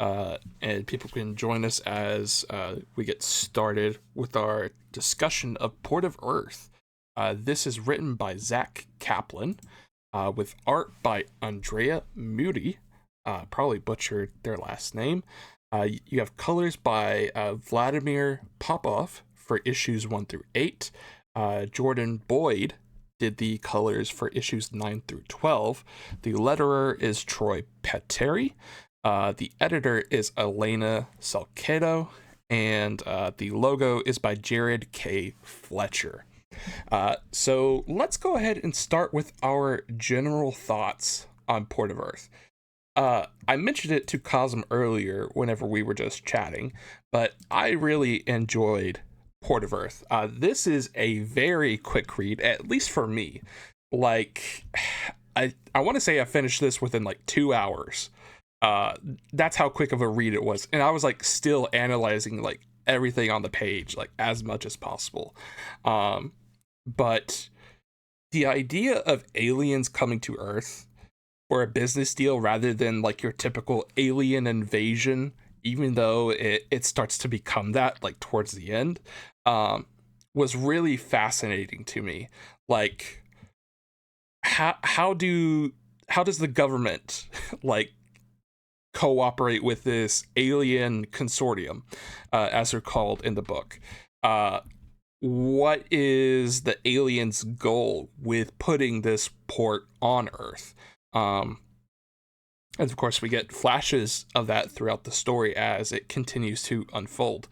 and people can join us as we get started with our discussion of Port of Earth. This is written by Zach Kaplan, with art by Andrea Moody. Probably butchered their last name. You have colors by Vladimir Popov for issues 1 through 8. Jordan Boyd did the colors for issues 9 through 12. The letterer is Troy Peteri. The editor is Elena Salcedo. And the logo is by Jared K. Fletcher. So let's go ahead and start with our general thoughts on Port of Earth. I mentioned it to Cosm earlier whenever we were just chatting, but I really enjoyed Port of Earth. This is a very quick read, at least for me. Like, I want to say I finished this within like 2 hours. That's how quick of a read it was, and I was like still analyzing like everything on the page like as much as possible. But the idea of aliens coming to Earth for a business deal rather than like your typical alien invasion, even though it starts to become that like towards the end, was really fascinating to me. Like, how does the government like cooperate with this alien consortium, as they're called in the book? What is the aliens' goal with putting this port on Earth? And of course, we get flashes of that throughout the story as it continues to unfold.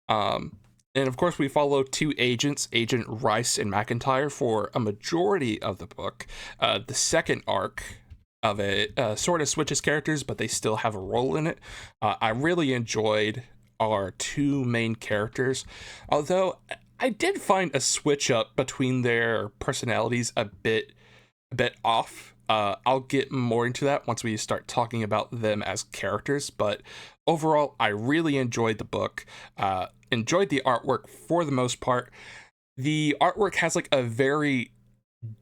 And of course, we follow two agents, Agent Rice and McIntyre, for a majority of the book. The second arc of it sort of switches characters, but they still have a role in it. I really enjoyed our two main characters, although I did find a switch up between their personalities a bit off. I'll get more into that once we start talking about them as characters, but overall, I really enjoyed the book. Enjoyed the artwork for the most part. The artwork has like a very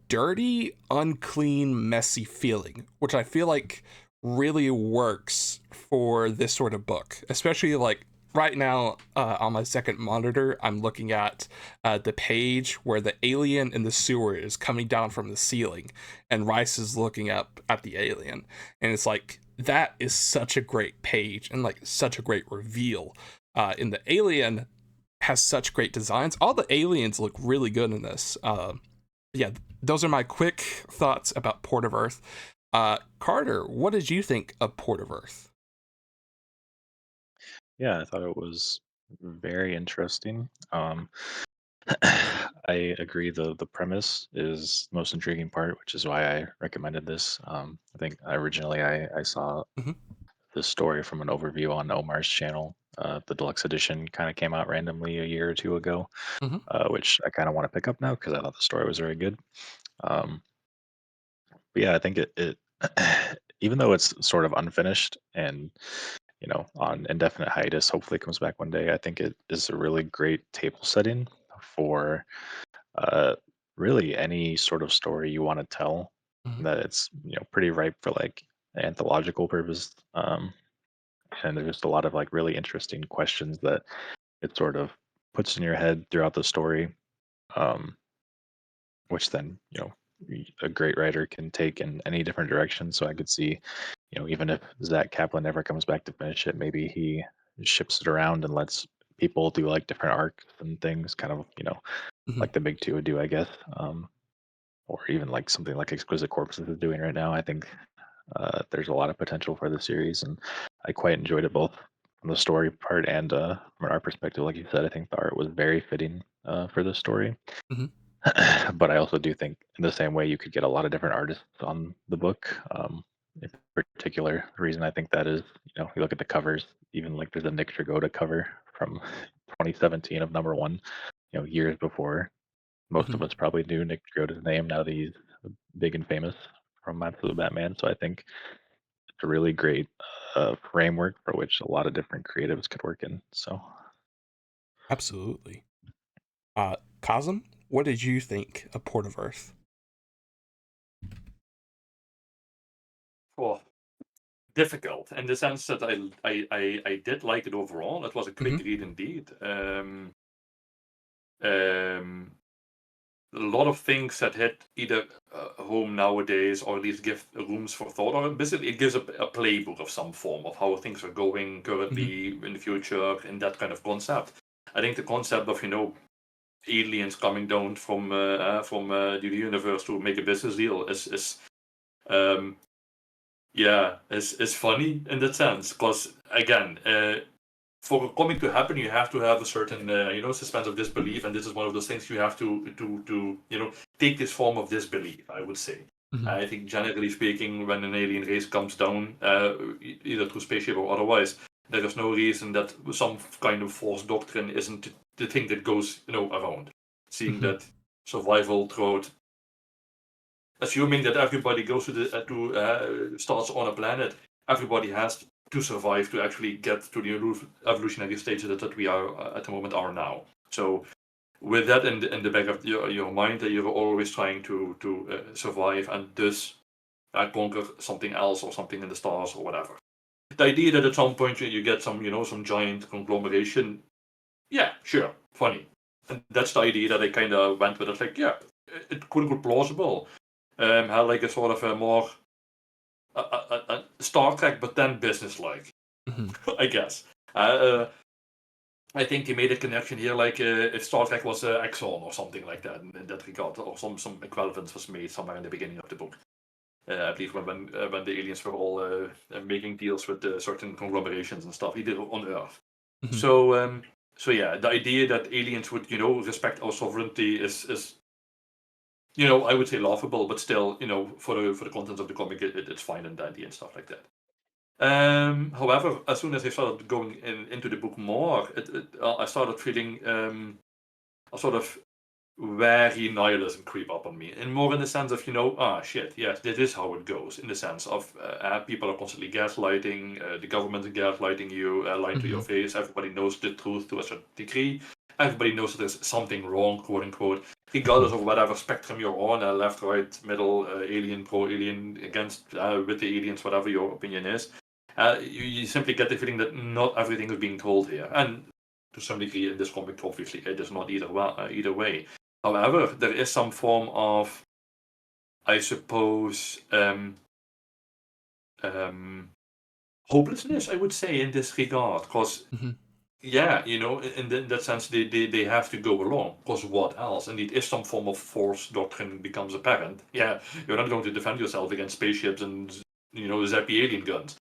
dirty, unclean, messy feeling, which I feel like really works for this sort of book, especially like right now on my second monitor, I'm looking at the page where the alien in the sewer is coming down from the ceiling, and Rice is looking up at the alien, and it's like that is such a great page and like such a great reveal. And the alien has such great designs. All the aliens look really good in this. Yeah, those are my quick thoughts about Port of Earth. Carter, what did you think of Port of Earth? Yeah, I thought it was very interesting. I agree. The premise is the most intriguing part, which is why I recommended this. I think originally I saw Hmm. this story from an overview on Omar's channel. The deluxe edition kind of came out randomly a year or two ago, Hmm. which I kind of want to pick up now because I thought the story was very good. Um, but yeah, I think it even though it's sort of unfinished and on indefinite hiatus, hopefully it comes back one day. I think it is a really great table setting for uh, really any sort of story you want to tell. Hmm. That it's pretty ripe for like anthological purpose, and there's just a lot of like really interesting questions that it sort of puts in your head throughout the story, um, which then a great writer can take in any different direction. So I could see, even if Zach Kaplan never comes back to finish it, maybe he ships it around and lets people do like different arcs and things, kind of Hmm. like the big two would do, I guess. Or even like something like Exquisite Corpses is doing right now. I think there's a lot of potential for the series, and I quite enjoyed it both from the story part and from an art perspective. Like you said, I think the art was very fitting for the story. Hmm. But I also do think, in the same way, you could get a lot of different artists on the book. In particular, the reason I think that is, you look at the covers, even like there's a Nick Dragotta cover from 2017 of number one, years before most Hmm. of us probably knew Nick Dragotta's name now that he's big and famous from Absolute Batman. So I think it's a really great framework for which a lot of different creatives could work in. So Absolutely. Cosm, what did you think of Port of Earth? Cool. difficult in the sense that I did like it overall. It was a quick Hmm. read indeed. Um, a lot of things that hit either home nowadays, or at least give rooms for thought, or basically it gives a playbook of some form of how things are going Hmm. currently in the future in that kind of concept. I think the concept of aliens coming down from the universe to make a business deal is um, yeah, is funny in that sense, because again, for a comic to happen, you have to have a certain suspense of disbelief, and this is one of those things you have to take this form of disbelief, I would say. Hmm. I think generally speaking, when an alien race comes down, either through spaceship or otherwise, there is no reason that some kind of false doctrine isn't the thing that goes around. Seeing Hmm. that survival throughout, assuming that everybody goes to starts on a planet, everybody has to survive to actually get to the evolutionary stage that we are at the moment are now. So with that in the back of your mind, that you're always trying to survive and thus conquer something else or something in the stars or whatever. The idea that at some point you get some giant conglomeration, yeah, sure, funny. And that's the idea that I kind of went with. It's like, yeah, it could be plausible. Had like a sort of a more Star Trek, but then business-like, Hmm. I guess. Uh, I think he made a connection here, like if Star Trek was Exxon or something like that, in that regard, or some equivalence was made somewhere in the beginning of the book. I believe when the aliens were all making deals with certain conglomerations and stuff, he did it on Earth. Hmm. So yeah, the idea that aliens would respect our sovereignty is I would say laughable, but still, for the contents of the comic, it's fine and dandy and stuff like that. However, as soon as I started going into the book more, I started feeling a sort of very nihilism creep up on me, and more in the sense of shit, yes, this is how it goes. In the sense of people are constantly gaslighting, the government is gaslighting you, lying to your Hmm. face. Everybody knows the truth to a certain degree. Everybody knows that there's something wrong, quote unquote, regardless of whatever spectrum you're on, left, right, middle, alien, pro alien, against, with the aliens, whatever your opinion is. You simply get the feeling that not everything is being told here, and to some degree in this comic, obviously, it is not either way. However, there is some form of, I suppose, um, hopelessness, I would say, in this regard. Because, Hmm. yeah, in that sense, they have to go along. Because what else? Indeed, if some form of force doctrine becomes apparent, yeah, you're not going to defend yourself against spaceships and, zappy alien guns.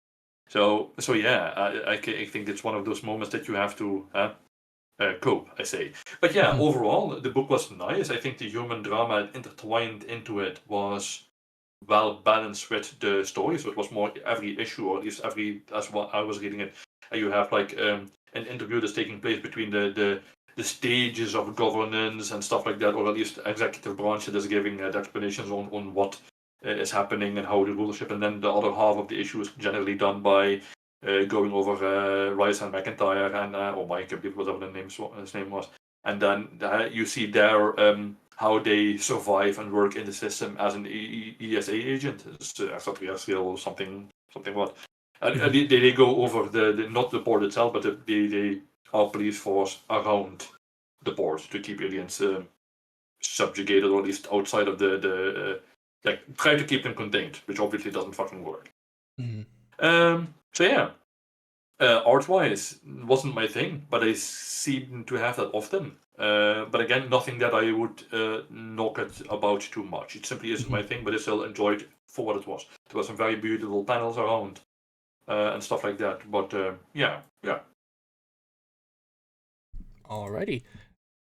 So yeah, I think it's one of those moments that you have to cope, I say. But yeah, Hmm. overall, the book was nice. I think the human drama intertwined into it was well balanced with the story. So it was more every issue, or at least as what I was reading it, you have like an interview that's taking place between the stages of governance and stuff like that, or at least executive branch that is giving the explanations on what is happening and how the rulership, and then the other half of the issue is generally done by going over Rice and McIntyre and or Mike, I believe whatever his name was, and then you see there how they survive and work in the system as an ESA agent, extraterrestrial something what. And Hmm. they go over the not the port itself, but the our police force around the port to keep aliens subjugated, or at least outside of the like try to keep them contained, which obviously doesn't fucking work. Hmm. So yeah, art wise wasn't my thing, but I seem to have that often. But again, nothing that I would knock it about too much. It simply isn't Hmm. my thing, but I still enjoyed for what it was. There were some very beautiful panels around and stuff like that. But yeah, yeah. Alrighty.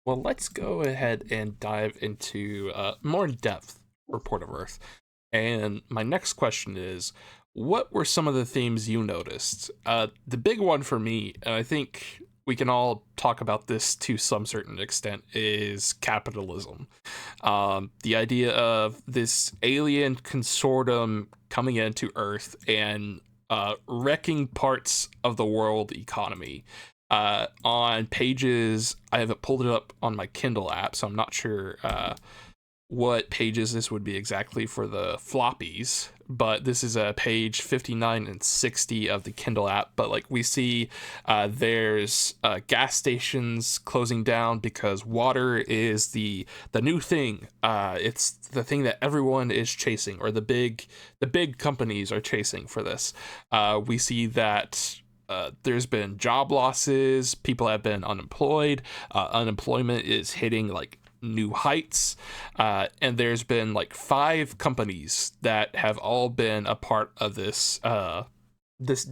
Well, let's go ahead and dive into more in depth Report of Earth. And my next question is, what were some of the themes you noticed? The big one for me, and I think we can all talk about this to some certain extent, is capitalism. The idea of this alien consortium coming into Earth and wrecking parts of the world economy. On pages, I haven't pulled it up on my Kindle app, so I'm not sure what pages this would be exactly for the floppies, but this is page 59 and 60 of the Kindle app. But like we see, there's gas stations closing down because water is the new thing. It's the thing that everyone is chasing, or the big companies are chasing for this. We see that there's been job losses, people have been unemployed, unemployment is hitting like new heights, and there's been like 5 companies that have all been a part of this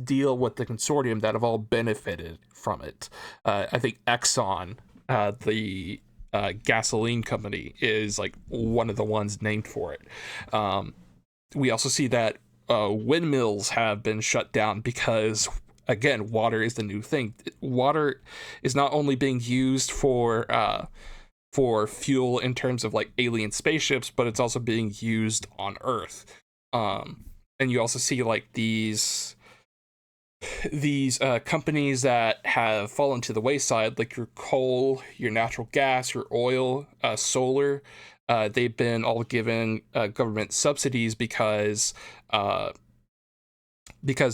deal with the consortium that have all benefited from it. I think Exxon, the gasoline company, is like one of the ones named for it. We also see that windmills have been shut down because, again, water is the new thing. Water is not only being used for fuel in terms of like alien spaceships, but it's also being used on Earth. And you also see like these companies that have fallen to the wayside, like your coal, your natural gas, your oil, solar. They've been all given government subsidies because the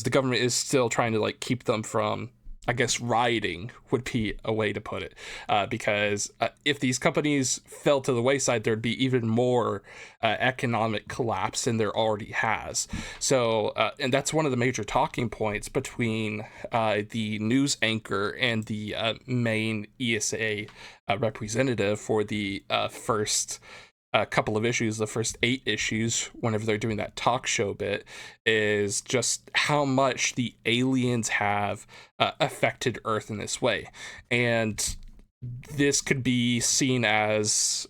government is still trying to like keep them from, I guess, rioting would be a way to put it, because if these companies fell to the wayside, there'd be even more economic collapse than there already has. So, and that's one of the major talking points between the news anchor and the main ESA representative for the first couple of issues, the first 8 issues, whenever they're doing that talk show bit, is just how much the aliens have affected Earth in this way. And this could be seen as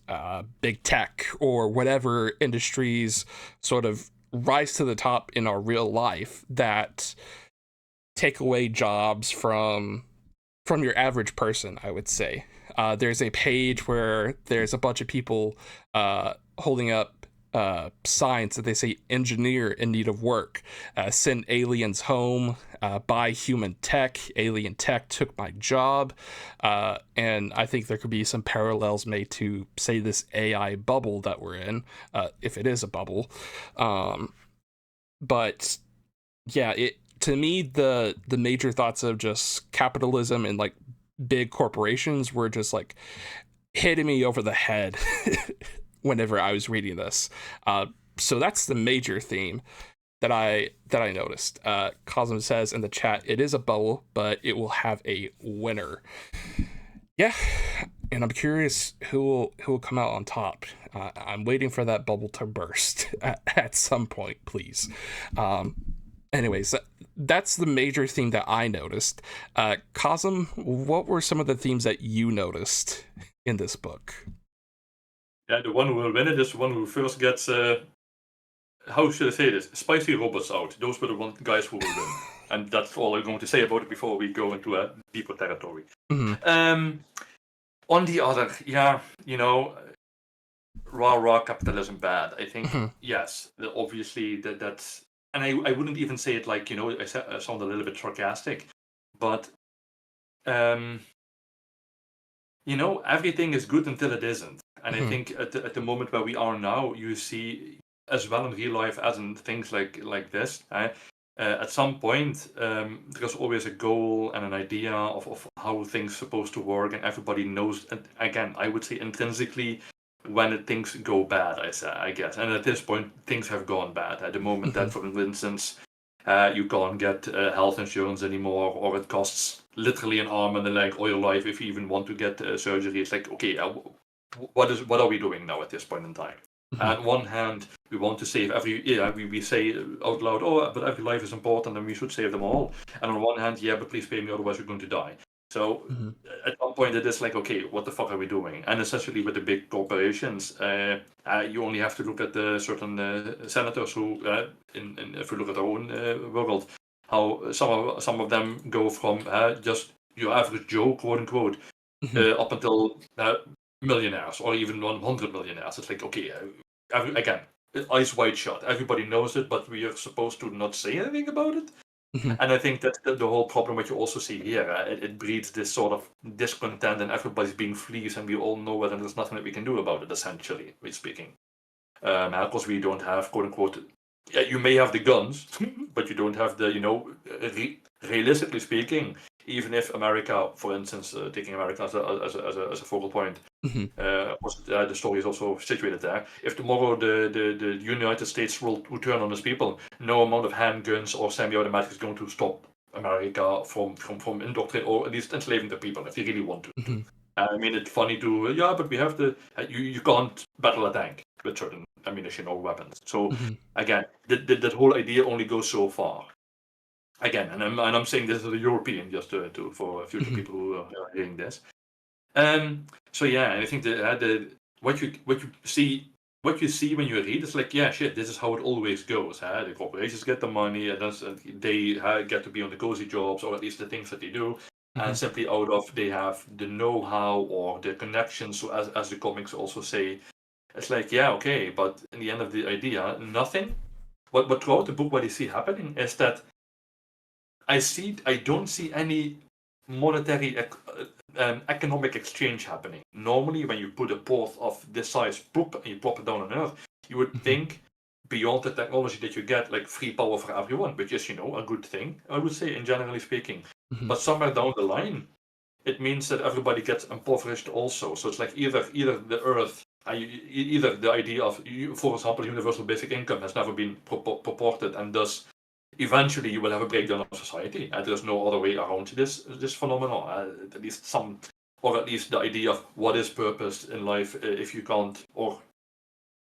big tech or whatever industries sort of rise to the top in our real life that take away jobs from your average person, I would say. There's a page where there's a bunch of people holding up signs that they say "engineer in need of work," "send aliens home," "buy human tech," "alien tech took my job," and I think there could be some parallels made to, say, this AI bubble that we're in, if it is a bubble. But yeah, it, to me, the major thoughts of just capitalism and like big corporations were just like hitting me over the head whenever I was reading this. So that's the major theme that I noticed. Cosm says in the chat, it is a bubble, but it will have a winner. Yeah, and I'm curious who will come out on top. I'm waiting for that bubble to burst at some point, please. Anyways, that's the major theme that I noticed. Cosm, what were some of the themes that you noticed in this book? Yeah, the one who will win it is the one who first gets, how should I say this, spicy robots out. Those were the guys who will win. And that's all I'm going to say about it before we go into a deeper territory. Mm-hmm. On the other, raw capitalism bad. I think, yes, obviously that's, and I wouldn't even say it like, I sound a little bit sarcastic, but, everything is good until it isn't. And I think at the moment where we are now, you see, as well in real life as in things like this, at some point, there's always a goal and an idea of how things are supposed to work, and everybody knows, and again, I would say intrinsically, when things go bad, I guess. And at this point, things have gone bad. At the moment that, for instance, you can't get health insurance anymore, or it costs literally an arm and a leg or your life if you even want to get surgery. It's like, okay, what are we doing now at this point in time? On one hand, we want to save we say out loud, oh, but every life is important and we should save them all. And on one hand, yeah, but please pay me, otherwise we're going to die. So at one point it is like, okay, what the fuck are we doing? And especially with the big corporations, you only have to look at the certain senators who, if you look at our own world, how some of them go from just your average Joe, quote unquote, up until millionaires or even 100 millionaires. It's like, okay, again, eyes wide shut. Everybody knows it, but we are supposed to not say anything about it. Mhm. And I think that's the whole problem what you also see here. It breeds this sort of discontent, and everybody's being fleeced, and we all know it, and there's nothing that we can do about it, essentially, speaking. Because we don't have, quote unquote, yeah, you may have the guns, but you don't have the, realistically speaking, even if America, for instance, taking America as a focal point, Mhm. the story is also situated there. If tomorrow the United States will turn on its people, no amount of handguns or semi-automatic is going to stop America from indoctrinating or at least enslaving the people if they really want to. Mhm. I mean, it's funny to but we have to. You can't battle a tank with certain ammunition or weapons. So Mhm. again, that whole idea only goes so far. Again, and I'm saying this as a European, just for future Mhm. people who are hearing this. So yeah, and I think what you see when you read is like, yeah, shit, this is how it always goes. Huh? The corporations get the money, and they get to be on the cozy jobs, or at least the things that they do, and Mhm. simply out of they have the know-how or the connections. So as the comics also say, it's like, yeah, okay, but in the end of the idea, nothing. What throughout the book, what you see happening is that I don't see any monetary economic exchange happening. Normally, when you put a port of this size, poop, and you plop it down on Earth, you would Mhm. think beyond the technology that you get, like free power for everyone, which is, a good thing, I would say, in generally speaking. Mhm. But somewhere down the line, it means that everybody gets impoverished also. So it's like either the Earth, either the idea of, for example, universal basic income has never been purported, and thus eventually you will have a breakdown of society, and there's no other way around this phenomenon. At least some, or at least the idea of what is purpose in life if you can't or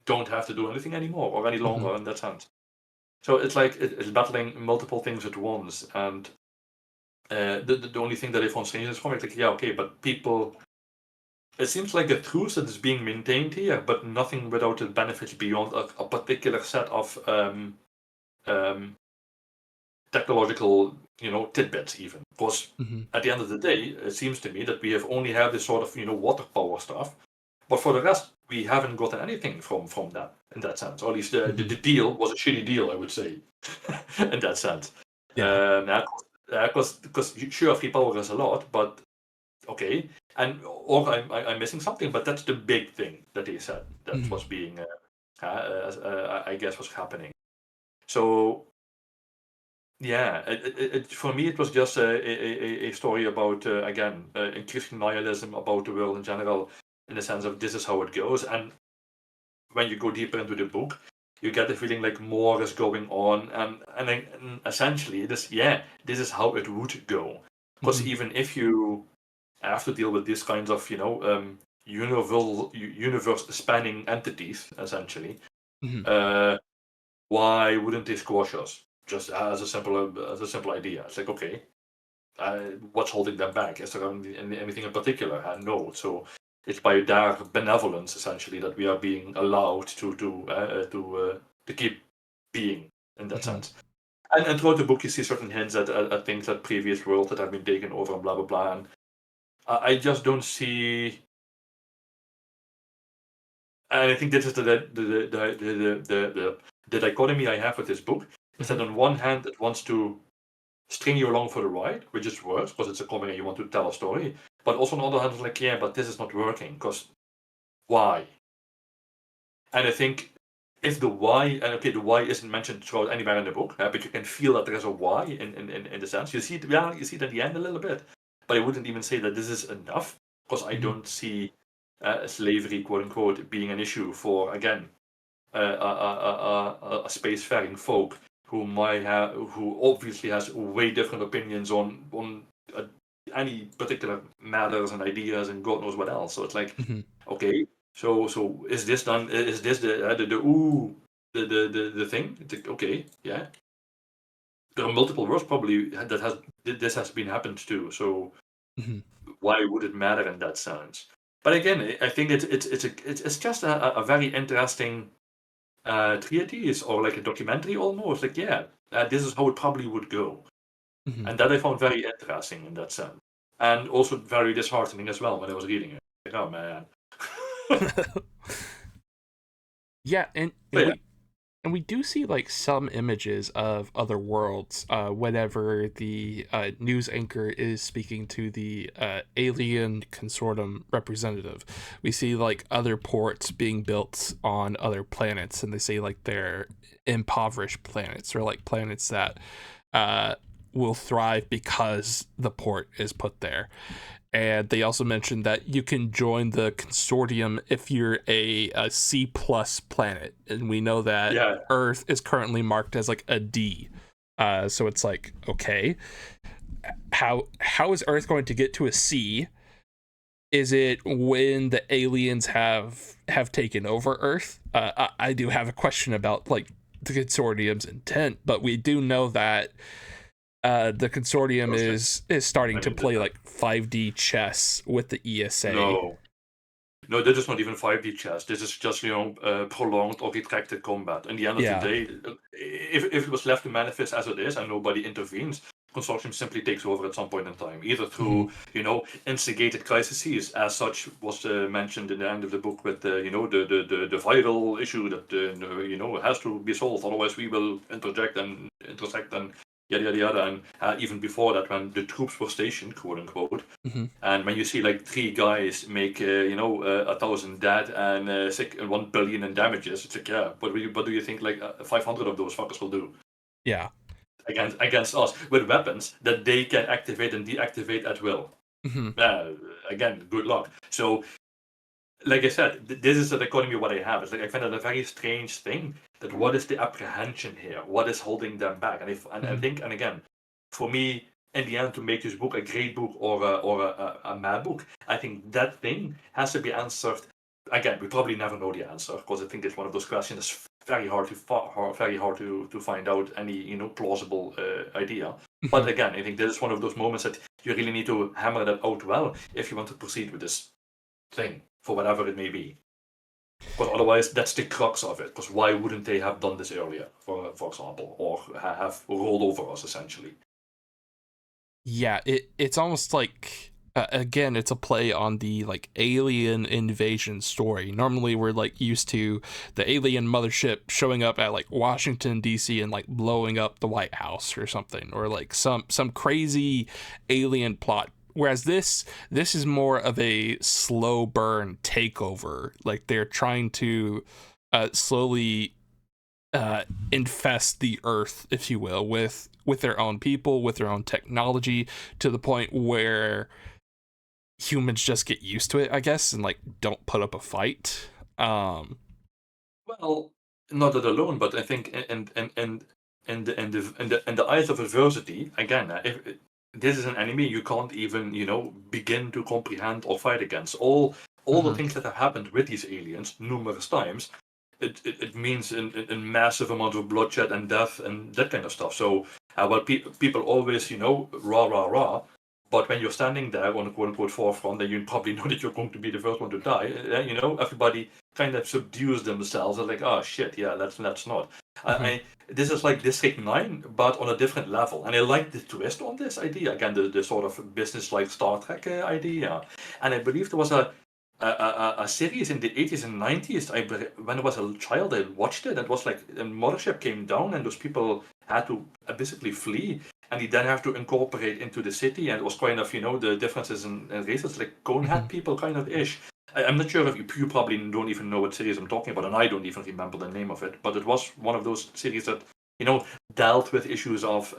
don't have to do anything anymore or any Mhm. longer in that sense. So it's like it's battling multiple things at once, and the only thing that I found strange is from it, like, yeah, okay, but people. It seems like a truth that is being maintained here, but nothing without the benefits beyond a particular set of um, technological, tidbits even. Because Mhm. at the end of the day, it seems to me that we have only had this sort of, water power stuff. But for the rest, we haven't gotten anything from that in that sense. Or at least the Mhm. deal was a shitty deal, I would say, in that sense. Yeah. Because sure, free power is a lot, but okay. And or I'm missing something, but that's the big thing that he said. That Mhm. was being, I guess, was happening. So yeah, for me, it was just a story about, again, increasing nihilism about the world in general, in the sense of this is how it goes. And when you go deeper into the book, you get the feeling like more is going on. And essentially, this is how it would go. Because Mhm. even if you have to deal with these kinds of, universe spanning entities, essentially, Mhm. uh, why wouldn't they squash us? Just as a simple idea. It's like, okay, what's holding them back? Is there anything in particular? No. So it's by their benevolence, essentially, that we are being allowed to keep being in that Mhm. sense. And throughout the book, you see certain hints at things that previous worlds that have been taken over and blah blah blah. And I just don't see. And I think this is the dichotomy I have with this book is that Mhm. on one hand it wants to string you along for the ride, which is worse because it's a comic and you want to tell a story. But also on the other hand, it's like, yeah, but this is not working because why? And I think if the why, and okay, the why isn't mentioned throughout anywhere in the book, but you can feel that there is a why in the sense. You see it, yeah, you see it at the end a little bit, but I wouldn't even say that this is enough because I Mhm. don't see slavery, quote unquote, being an issue for, again, a spacefaring folk who obviously has way different opinions on any particular matters and ideas and God knows what else. So it's like, Mhm. okay, so is this done? Is this the ooh the thing? It's like, okay, yeah. There are multiple worlds probably that has this has been happened to. So Mhm. why would it matter in that sense? But again, I think it's just a very interesting treatise or like a documentary almost. Like, yeah, this is how it probably would go. Mhm. And that I found very interesting in that sense. And also very disheartening as well when I was reading it. Like, oh man. Yeah, and But yeah. what And we do see like some images of other worlds whenever the news anchor is speaking to the alien consortium representative. We see like other ports being built on other planets, and they say like they're impoverished planets or like planets that uh, will thrive because the port is put there. And they also mentioned that you can join the consortium if you're a C plus planet, and we know that Yeah. Earth is currently marked as like a D. So it's like, okay, how is Earth going to get to a C? Is it when the aliens have taken over Earth? I do have a question about like the consortium's intent, but we do know that the consortium Okay. is starting I to mean, play like 5D chess with the ESA. no. No, this is not even 5D chess. This is just, prolonged or retracted combat. In the end of the Yeah. day, if it was left to manifest as it is and nobody intervenes, consortium simply takes over at some point in time, either Mhm. through, instigated crises, as such was mentioned in the end of the book with, the viral issue that, has to be solved. Otherwise, we will interject and intersect and yada yada yada. And even before that, when the troops were stationed, quote unquote, Mhm. and when you see like three guys make 1,000 dead and 1 billion in damages, it's like, yeah, what do you think like 500 of those fuckers will do Yeah. against us with weapons that they can activate and deactivate at will? Mhm. Uh, Again, good luck. So, like I said, this is the dichotomy what I have. It's like I find it a very strange thing that what is the apprehension here? What is holding them back? And I Mhm. think, and again, for me, in the end, to make this book a great book or a mad book, I think that thing has to be answered. Again, we probably never know the answer because I think it's one of those questions that's very hard to find out any plausible idea. But Mhm. again, I think this is one of those moments that you really need to hammer that out well if you want to proceed with this thing for whatever it may be. Because otherwise, that's the crux of it. Because why wouldn't they have done this earlier, for example, or have rolled over us essentially? Yeah, it's almost like again, it's a play on the like alien invasion story. Normally we're like used to the alien mothership showing up at like Washington DC and like blowing up the White House or something, or like some crazy alien plot. Whereas this is more of a slow burn takeover. Like they're trying to slowly infest the earth, if you will, with their own people, with their own technology, to the point where humans just get used to it, I guess, and like don't put up a fight. Um, Well, not that alone, but I think in the eyes of adversity, again, if this is an enemy you can't even begin to comprehend or fight against. All the mhm, things that have happened with these aliens numerous times, it means a massive amount of bloodshed and death and that kind of stuff. So, people always, rah, rah, rah. But when you're standing there on a quote unquote forefront, then you probably know that you're going to be the first one to die. Everybody kind of subdues themselves. They're like, oh shit, yeah, let's not. mhm, I This is like District 9, but on a different level. And I like the twist on this idea. Again, the sort of business like Star Trek idea. And I believe there was a series in the 80s and 90s. When I was a child, I watched it. It was like a mothership came down and those people had to basically flee. And you then have to incorporate into the city. And it was kind of, the differences in races, like Conehead mhm, people kind of ish. I'm not sure if you probably don't even know what series I'm talking about, and I don't even remember the name of it. But it was one of those series that dealt with issues of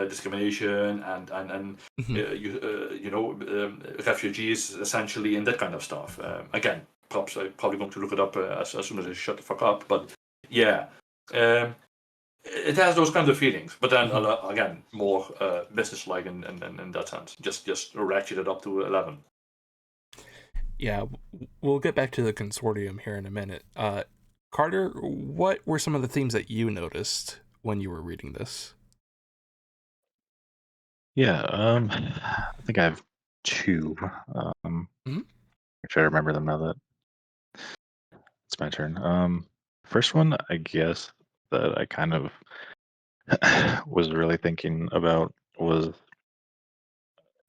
discrimination and mhm. refugees essentially and that kind of stuff. Again, perhaps I'm probably going to look it up as soon as I shut the fuck up. But yeah, um, it has those kinds of feelings. But then Mhm. again, more business-like in that sense. Just ratchet it up to 11. Yeah, we'll get back to the consortium here in a minute. Carter, what were some of the themes that you noticed when you were reading this? Yeah, I think I have two. Um, Mhm. Try to remember them now that it's my turn. First one, I guess that I kind of was really thinking about was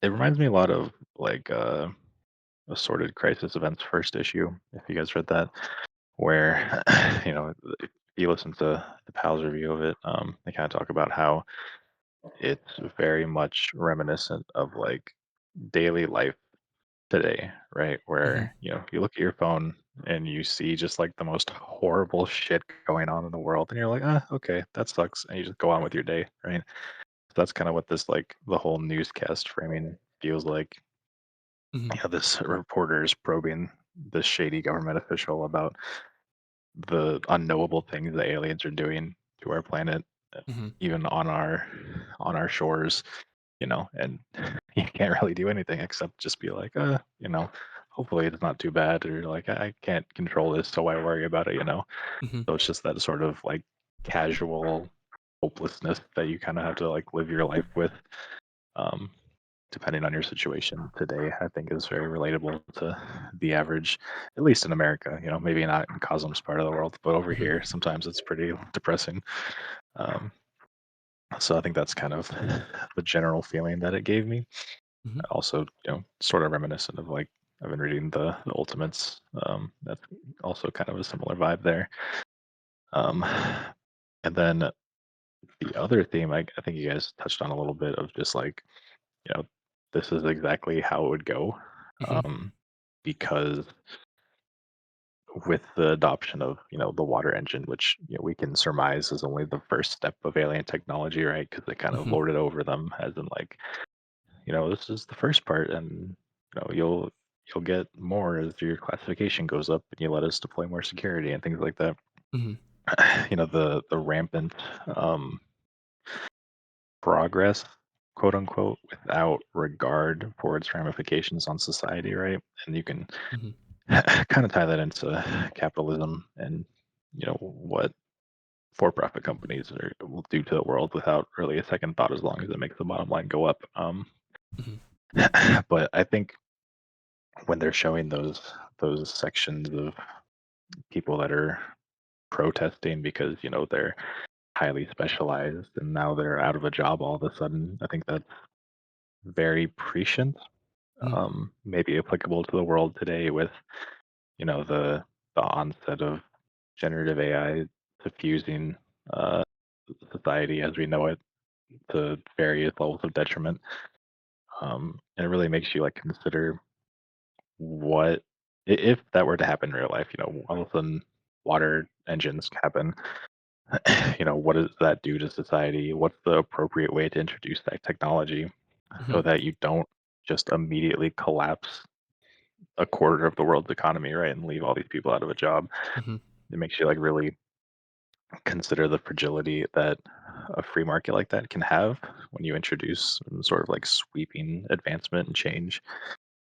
it reminds me a lot of like Assorted Crisis Events first issue, if you guys read that, where you know you listen to the Pal's review of it, they kind of talk about how it's very much reminiscent of like daily life today, right? Mm-hmm. Where, you look at your phone and you see just like the most horrible shit going on in the world, and you're like, okay, that sucks. And you just go on with your day, right? So that's kind of what this, like, the whole newscast framing feels like. Mm-hmm. This reporter is probing this shady government official about the unknowable things the aliens are doing to our planet, Mm-hmm. even on our shores, and you can't really do anything except just be like, hopefully it's not too bad, or like I can't control this, so why worry about it, Mm-hmm. So it's just that sort of like casual hopelessness that you kind of have to like live your life with, um, depending on your situation today. I think is very relatable to the average, at least in America. Maybe not in Cosmos part of the world, but over Mm-hmm. here sometimes it's pretty depressing. Um, so I think that's kind of the general feeling that it gave me. Mm-hmm. Also, sort of reminiscent of like I've been reading the Ultimates. That's also kind of a similar vibe there. Um, and then the other theme, I think you guys touched on a little bit of just like, you know, this is exactly how it would go. Mm-hmm. Um, because with the adoption of, the water engine, which, we can surmise is only the first step of alien technology, right? Because they kind of Mm-hmm. lorded over them as in like, this is the first part, and you'll get more as your classification goes up, and you let us deploy more security and things like that. Mm-hmm. The rampant um, progress, quote unquote, without regard for its ramifications on society, right? And you can Mm-hmm. kind of tie that into capitalism and what for-profit companies will do to the world without really a second thought, as long as it makes the bottom line go up. Mm-hmm. But I think when they're showing those sections of people that are protesting because they're highly specialized and now they're out of a job all of a sudden, I think that's very prescient. Mm-hmm. Maybe applicable to the world today with the onset of generative AI diffusing uh, society as we know it to various levels of detriment. And it really makes you like consider what if that were to happen in real life. All of a sudden water engines happen. What does that do to society? What's the appropriate way to introduce that technology Mm-hmm. so that you don't just immediately collapse a quarter of the world's economy, right, and leave all these people out of a job? Mm-hmm. It makes you like really consider the fragility that a free market like that can have when you introduce some sort of like sweeping advancement and change,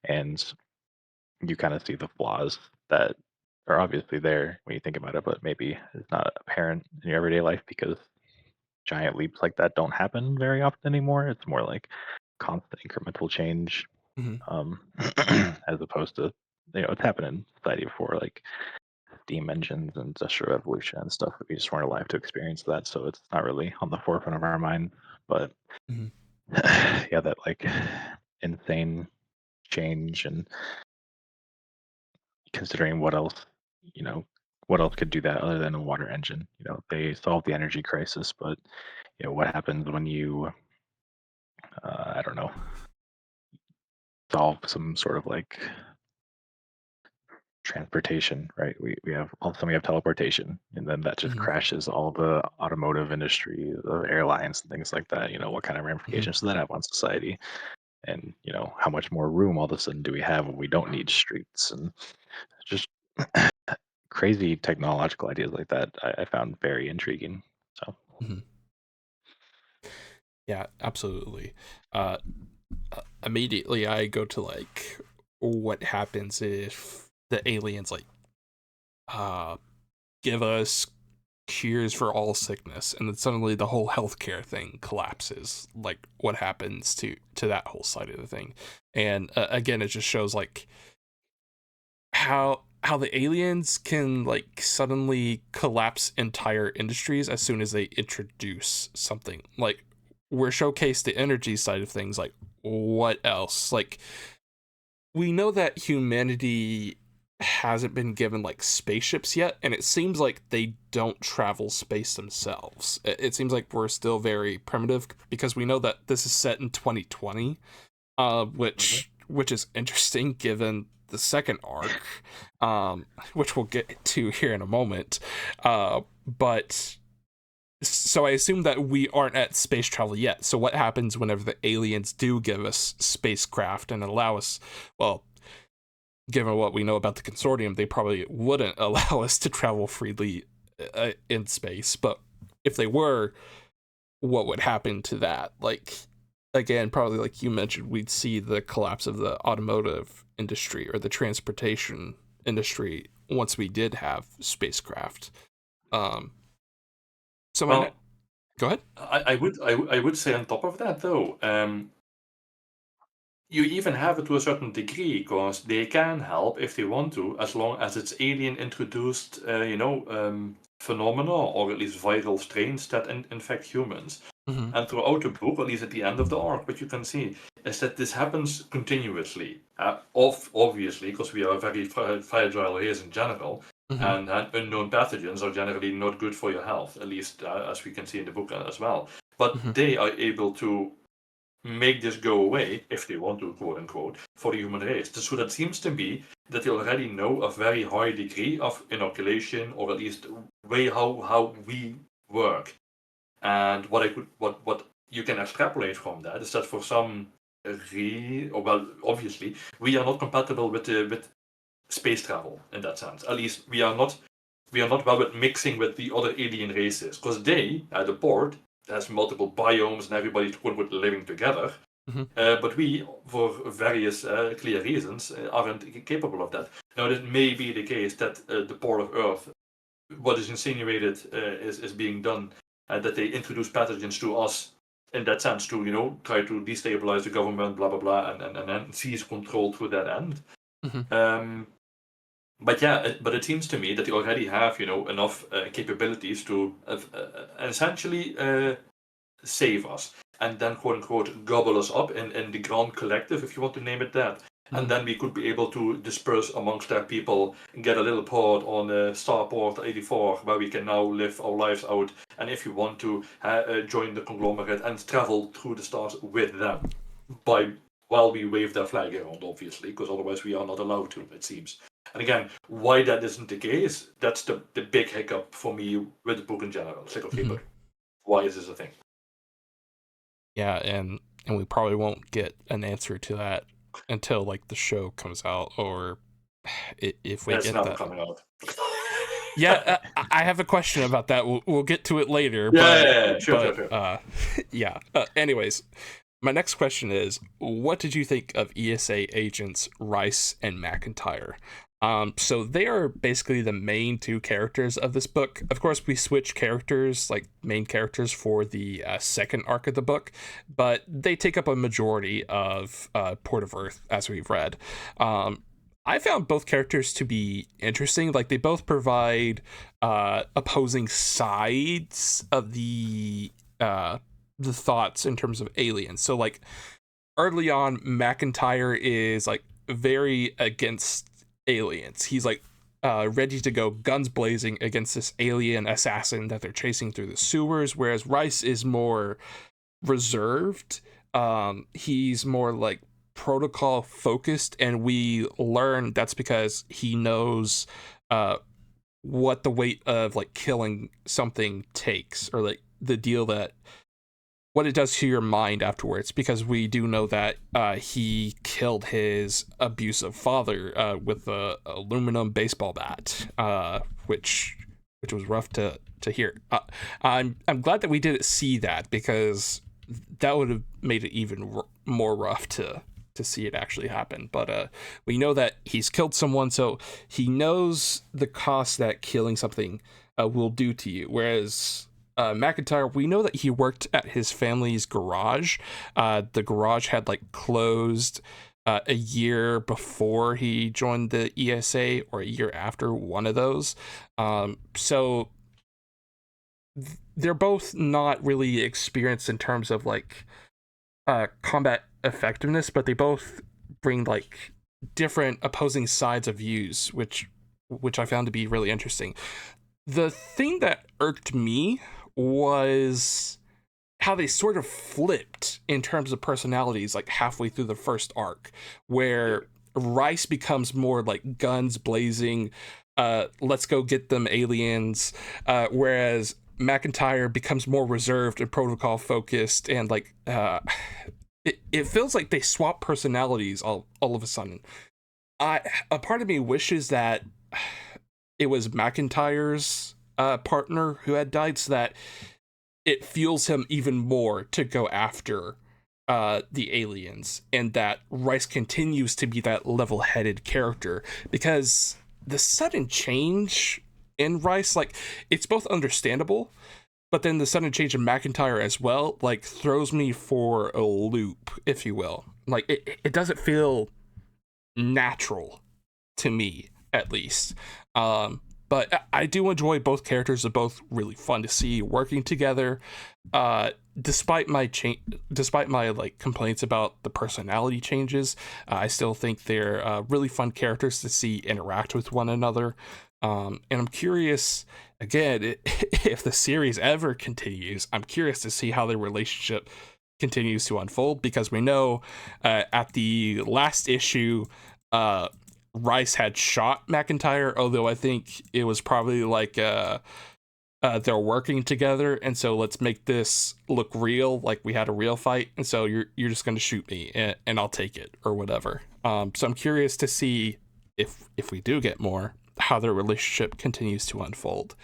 and you kind of see the flaws that are obviously there when you think about it, but maybe it's not apparent in your everyday life because giant leaps like that don't happen very often anymore. It's more like constant incremental change, Mm-hmm. as opposed to it's happened in society before, like steam engines and industrial revolution and stuff. We just weren't alive to experience that, so it's not really on the forefront of our mind. But Mm-hmm. yeah, that like insane change, and considering you know, what else could do that other than a water engine? They solved the energy crisis, but what happens when you, I don't know, solve some sort of like transportation, right? We have all of a sudden we have teleportation, and then that just Mm-hmm. crashes all the automotive industry, the airlines, and things like that. What kind of Mm-hmm. ramifications does that have on society? And how much more room all of a sudden do we have when we don't need streets? And just crazy technological ideas like that I found very intriguing. So Mm-hmm. Yeah, absolutely. Uh, Immediately I go to like what happens if the aliens like uh give us cures for all sickness and then suddenly the whole healthcare thing collapses. Like what happens to that whole side of the thing. And again, it just shows like how the aliens can like suddenly collapse entire industries as soon as they introduce something. Like we're showcased the energy side of things, like what else? Like we know that humanity hasn't been given like spaceships yet, and it seems like they don't travel space themselves. It seems like we're still very primitive, because we know that this is set in 2020, which is interesting given the second arc, which we'll get to here in a moment. But so I assume that we aren't at space travel yet. So what happens whenever the aliens do give us spacecraft and allow us, well, given what we know about the consortium, they probably wouldn't allow us to travel freely in space. But if they were, what would happen to that? Like, again, probably like you mentioned, we'd see the collapse of the automotive industry or the transportation industry once we did have spacecraft. So Well, go ahead. I would say on top of that though, you even have it to a certain degree, because they can help if they want to, as long as it's alien introduced, phenomena, or at least viral strains that infect humans. Mm-hmm. And throughout the book, at least at the end of the arc, what you can see is that this happens continuously. Obviously, because we are very fragile race in general, Mm-hmm. and unknown pathogens are generally not good for your health, at least as we can see in the book as well. But Mm-hmm. they are able to make this go away, if they want to, quote unquote, for the human race. So that seems to be that they already know a very high degree of inoculation, or at least way how we work. And what you can extrapolate from that is that for some obviously we are not compatible with space travel in that sense. At least we are not well with mixing with the other alien races, because they at the port has multiple biomes and everybody's quote unquote living together. Mm-hmm. But we, for various clear reasons, aren't capable of that. Now, it may be the case that the port of Earth, what is insinuated is being done, that they introduce pathogens to us in that sense to try to destabilize the government, blah blah blah, and then seize control through that end. Mm-hmm. But yeah, but it seems to me that they already have enough capabilities to essentially save us, and then quote unquote gobble us up in the Grand Collective, if you want to name it that. And then we could be able to disperse amongst their people and get a little pod on Starport 84, where we can now live our lives out. And if you want to join the conglomerate and travel through the stars with them, while we wave their flag around, obviously, because otherwise we are not allowed to, it seems. And again, why that isn't the case, that's the big hiccup for me with the book in general. It's like, okay, but why is this a thing? Yeah, and we probably won't get an answer to that until like the show comes out, or if we It's get not that. coming out. Yeah, I have a question about that. We'll get to it later. Yeah, sure. Yeah. Anyways, my next question is, what did you think of ESA agents Rice and McIntyre? So they are basically the main two characters of this book. Of course, we switch characters, like main characters, for the second arc of the book, but they take up a majority of Port of Earth, as we've read. I found both characters to be interesting. Like, they both provide opposing sides of the thoughts in terms of aliens. So, like, early on, McIntyre is like very against aliens. He's like ready to go guns blazing against this alien assassin that they're chasing through the sewers, whereas Rice is more reserved. He's more like protocol focused, and we learn that's because he knows what the weight of like killing something takes, or like the deal that what it does to your mind afterwards, because we do know that he killed his abusive father with a aluminum baseball bat, which was rough to hear. I'm glad that we didn't see that, because that would have made it even more rough to see it actually happen. But we know that he's killed someone, so he knows the cost that killing something will do to you. Whereas McIntyre, we know that he worked at his family's garage. The garage had like closed a year before he joined the ESA, or a year after, one of those. So they're both not really experienced in terms of like combat effectiveness, but they both bring like different opposing sides of views, which I found to be really interesting. The thing that irked me was how they sort of flipped in terms of personalities like halfway through the first arc, where Rice becomes more like guns blazing, let's go get them aliens, whereas McIntyre becomes more reserved and protocol focused, and like it feels like they swap personalities all of a sudden. A part of me wishes that it was McIntyre's partner who had died, so that it fuels him even more to go after the aliens, and that Rice continues to be that level-headed character, because the sudden change in Rice, like, it's both understandable, but then the sudden change in McIntyre as well, like, throws me for a loop, if you will. Like, it doesn't feel natural to me, at least. But I do enjoy both characters. They're both really fun to see working together. Despite my like complaints about the personality changes, I still think they're really fun characters to see interact with one another. And I'm curious, again, if the series ever continues, I'm curious to see how their relationship continues to unfold, because we know at the last issue, Rice had shot McIntyre, although I think it was probably like they're working together, and so let's make this look real, like we had a real fight, and so you're just going to shoot me, and I'll take it, or whatever. So I'm curious to see if we do get more, how their relationship continues to unfold.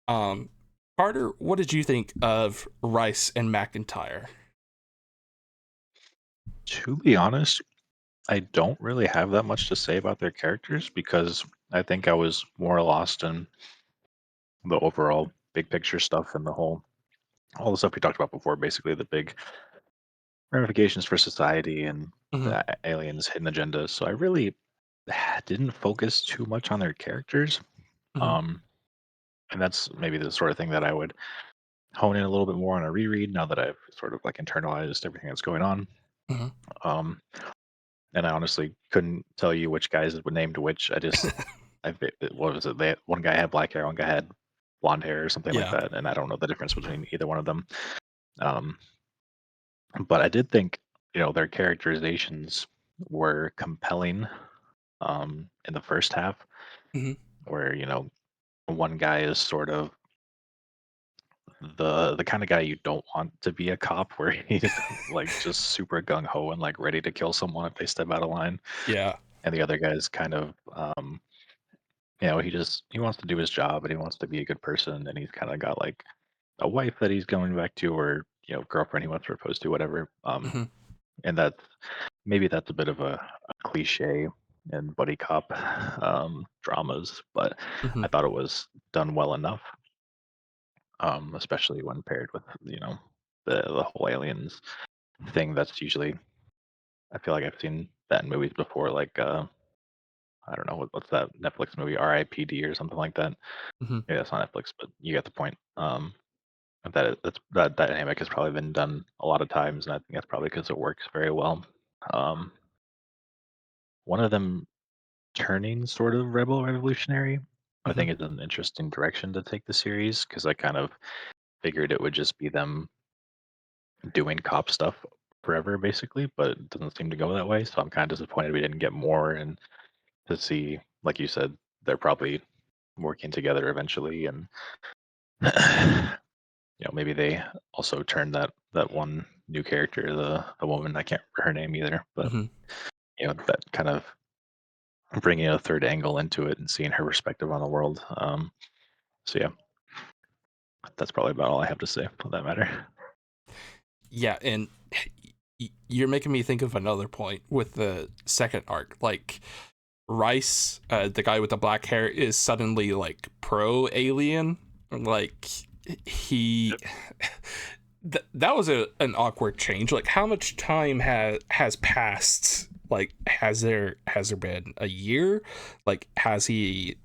Carter, what did you think of Rice and McIntyre? To be honest, I don't really have that much to say about their characters because I think I was more lost in the overall big picture stuff and the whole all the stuff we talked about before, basically the big ramifications for society and Mm-hmm, the aliens' hidden agendas. So I really didn't focus too much on their characters. mm-hmm, Um, and that's maybe the sort of thing that I would hone in a little bit more on a reread now that I've sort of like internalized everything that's going on. mm-hmm. Um, and I honestly couldn't tell you which guys were named which. What was it? One guy had black hair, one guy had blonde hair, or something like Yeah. that, and I don't know the difference between either one of them. Um, but I did think, their characterizations were compelling in the first half, Mm-hmm, where one guy is sort of the kind of guy you don't want to be a cop, where he's like just super gung ho and like ready to kill someone if they step out of line, yeah. and the other guy is kind of he wants to do his job and he wants to be a good person, and he's kind of got like a wife that he's going back to, or girlfriend he wants to propose to, whatever. Mm-hmm, And that's a bit of a cliche in buddy cop dramas, but mm-hmm, I thought it was done well enough, especially when paired with the whole aliens thing. That's usually, I feel like I've seen that in movies before, like I don't know what's that Netflix movie, R.I.P.D. or something like that. mm-hmm. Yeah, it's not Netflix, but you get the point. That dynamic has probably been done a lot of times, and I think that's probably because it works very well. Um, One of them turning sort of rebel revolutionary, I Mm-hmm. think is an interesting direction to take the series, because I kind of figured it would just be them doing cop stuff forever, basically, but it doesn't seem to go that way. So I'm kind of disappointed we didn't get more, and to see, like you said, they're probably working together eventually, and maybe they also turn that one new character, the woman, I can't remember her name either, but Mm-hmm. that kind of bringing a third angle into it and seeing her perspective on the world. So yeah, that's probably about all I have to say on that matter. Yeah, and you're making me think of another point with the second arc. Like, Rice, the guy with the black hair, is suddenly like pro alien. Like, he Yep. that was an awkward change. Like, how much time has passed? Like, has there been a year? Like, has he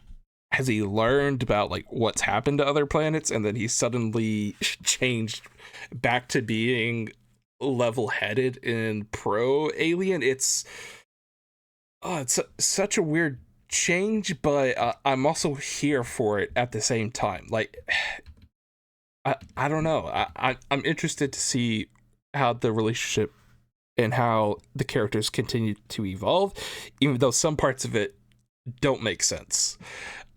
learned about like what's happened to other planets, and then he suddenly changed back to being level-headed and pro alien? it's such a weird change, but I'm also here for it at the same time. Like, I don't know. I'm interested to see how the relationship and how the characters continue to evolve, even though some parts of it don't make sense.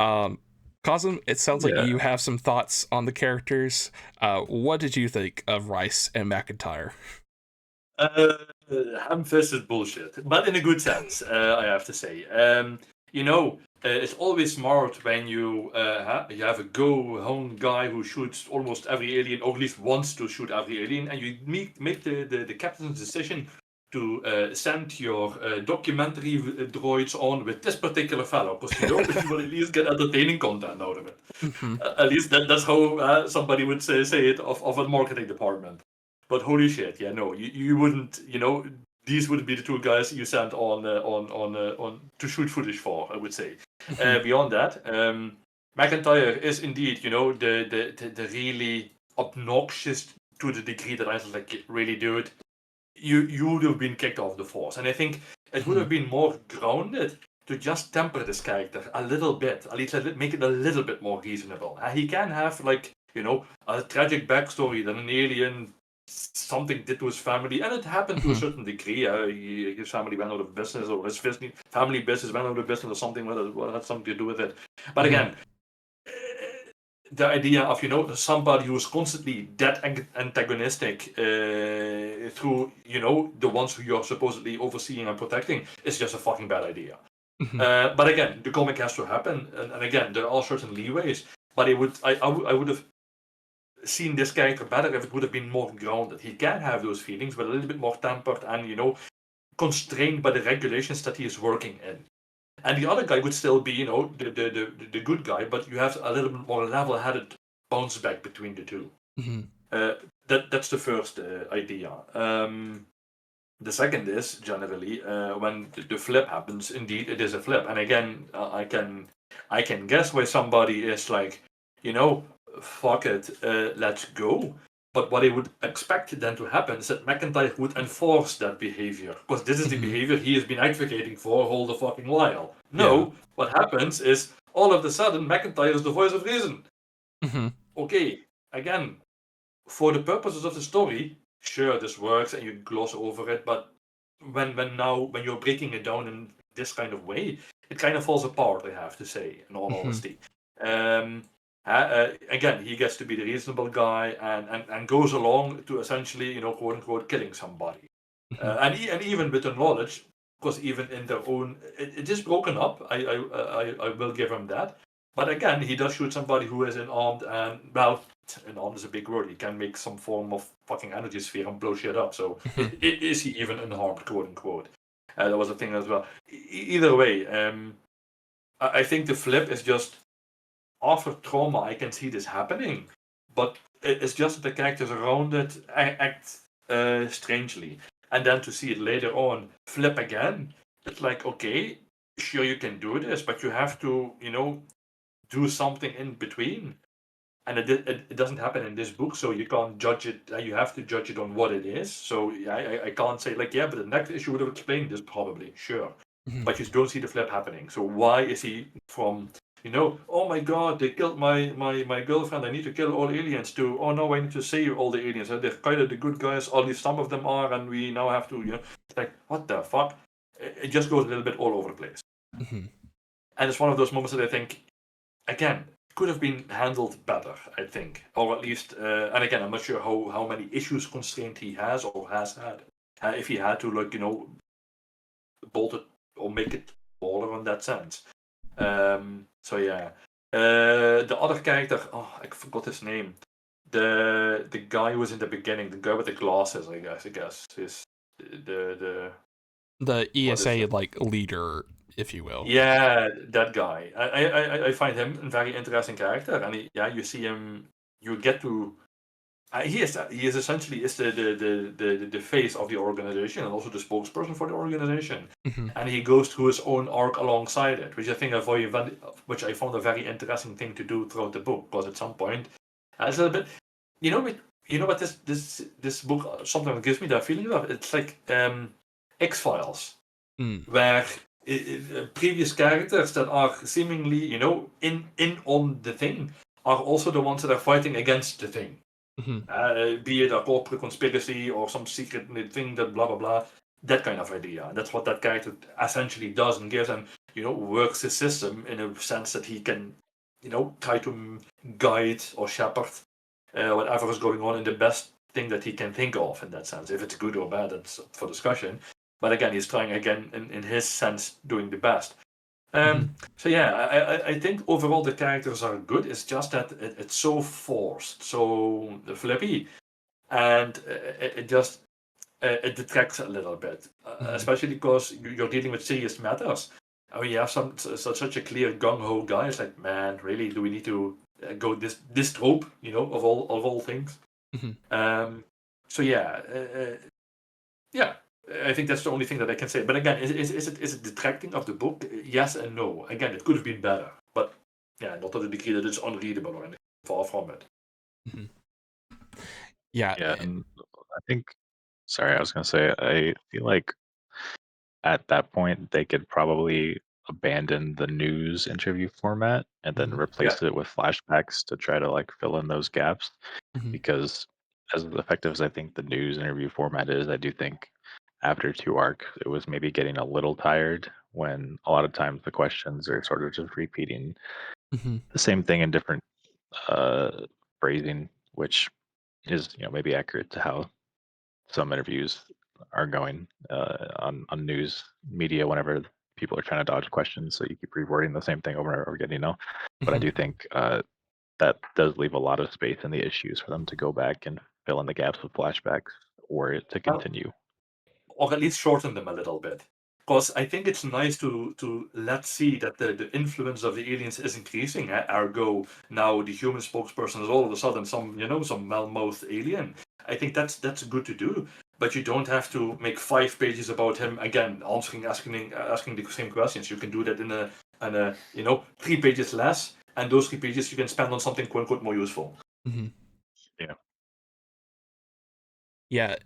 Um, Cosm, it sounds like Yeah. you have some thoughts on the characters. What did you think of Rice and McIntyre? Ham-fist is bullshit, but in a good sense, I have to say. It's always smart when you have a go-home guy who shoots almost every alien, or at least wants to shoot every alien, and you make the captain's decision to send your documentary droids on with this particular fellow, because you will at least get entertaining content out of it. Mm-hmm. At least that's how somebody would say it of a marketing department. But holy shit, yeah, no, you wouldn't, these would be the two guys you sent on to shoot footage for, I would say. Beyond that, McIntyre is indeed, the really obnoxious to the degree that I was like, really, dude, you would have been kicked off the force, and I think it would have been more grounded to just temper this character a little bit, at least make it a little bit more reasonable. He can have a tragic backstory that an alien something did to his family, and it happened to a certain degree. His family went out of business, or his family business went out of business, or something that had something to do with it. But again, the idea of somebody who's constantly that antagonistic through the ones who you're supposedly overseeing and protecting is just a fucking bad idea. But again, the comic has to happen, and again, there are certain leeways. But I would have seen this character better if it would have been more grounded. He can have those feelings, but a little bit more tempered and constrained by the regulations that he is working in. And the other guy would still be the good guy, but you have a little bit more level-headed bounce back between the two. That's the first idea. The second is generally when the flip happens. Indeed, it is a flip, and again, I can guess why somebody is like, fuck it, let's go. But what I would expect then to happen is that McIntyre would enforce that behavior, because this is the behavior he has been advocating for all the fucking while. No, what happens is all of a sudden McIntyre is the voice of reason. Okay, again, for the purposes of the story, sure, this works and you gloss over it, but when you're breaking it down in this kind of way, it kind of falls apart, I have to say, in all honesty. Again, he gets to be the reasonable guy and goes along to essentially, quote unquote, killing somebody. And even with the knowledge, because even in their own, it is broken up. I will give him that. But again, he does shoot somebody who is unarmed, and well, unarmed is a big word. He can make some form of fucking energy sphere and blow shit up. So is he even unharmed, quote unquote? That was a thing as well. Either way, I think the flip is just after trauma. I can see this happening, but it's just that the characters around it act strangely, and then to see it later on flip again. It's like, okay, sure, you can do this, but you have to, do something in between. And it doesn't happen in this book, so you can't judge it. You have to judge it on what it is. So I can't say like, yeah, but the next issue would have explained this probably, sure. But you don't see the flip happening. So why is he from, oh my god, they killed my girlfriend, I need to kill all aliens too. Oh no, I need to save all the aliens. They're kind of the good guys, at least some of them are, and we now have to, it's like, what the fuck? It just goes a little bit all over the place. And it's one of those moments that I think, again, could have been handled better, I think, or at least, and again, I'm not sure how many issues constraint he has or has had. If he had to, bolt it or make it smaller in that sense. So yeah, the other character, I forgot his name. The guy who was in the beginning, the guy with the glasses, I guess is the ESA like leader, if you will. Yeah, that guy. I find him a very interesting character, and you see him. You get to. He is essentially the face of the organization and also the spokesperson for the organization, and he goes through his own arc alongside it, which which I found a very interesting thing to do throughout the book, because at some point, it's a little bit, what this book sometimes gives me that feeling of. It's like X-Files, where previous characters that are seemingly, in on the thing, are also the ones that are fighting against the thing. Be it a corporate conspiracy or some secret thing that blah blah blah. That kind of idea. That's what that character essentially does and gives, and works his system in a sense that he can, try to guide or shepherd whatever is going on in the best thing that he can think of in that sense. If it's good or bad, that's for discussion. But again, he's trying again in his sense doing the best. So yeah, I think overall the characters are good. It's just that it's so forced, so flippy, and it just it detracts a little bit, especially because you're dealing with serious matters. I mean, you have such a clear gung ho guy. It's like, man, really, do we need to go this trope? Of all things. So yeah, yeah. I think that's the only thing that I can say. But again, is it detracting of the book? Yes and no. Again, it could have been better, but yeah, not to the degree that it's unreadable or anything. Far from it. Yeah. Yeah, and I think, sorry, I was gonna say, I feel like at that point they could probably abandon the news interview format and then replace it with flashbacks to try to like fill in those gaps. Because as effective as I think the news interview format is, I do think after 2 arcs it was maybe getting a little tired when a lot of times the questions are sort of just repeating the same thing in different phrasing, which is maybe accurate to how some interviews are going on news media whenever people are trying to dodge questions, so you keep rewording the same thing over and over again. But I do think that does leave a lot of space in the issues for them to go back and fill in the gaps with flashbacks or it to continue. Or at least shorten them a little bit. Because I think it's nice to let's see that the influence of the aliens is increasing. Ergo, now the human spokesperson is all of a sudden some well-mouthed alien. I think that's good to do. But you don't have to make 5 pages about him again, asking the same questions. You can do that in a 3 pages less, and those 3 pages you can spend on something quote unquote more useful. Yeah. Yeah,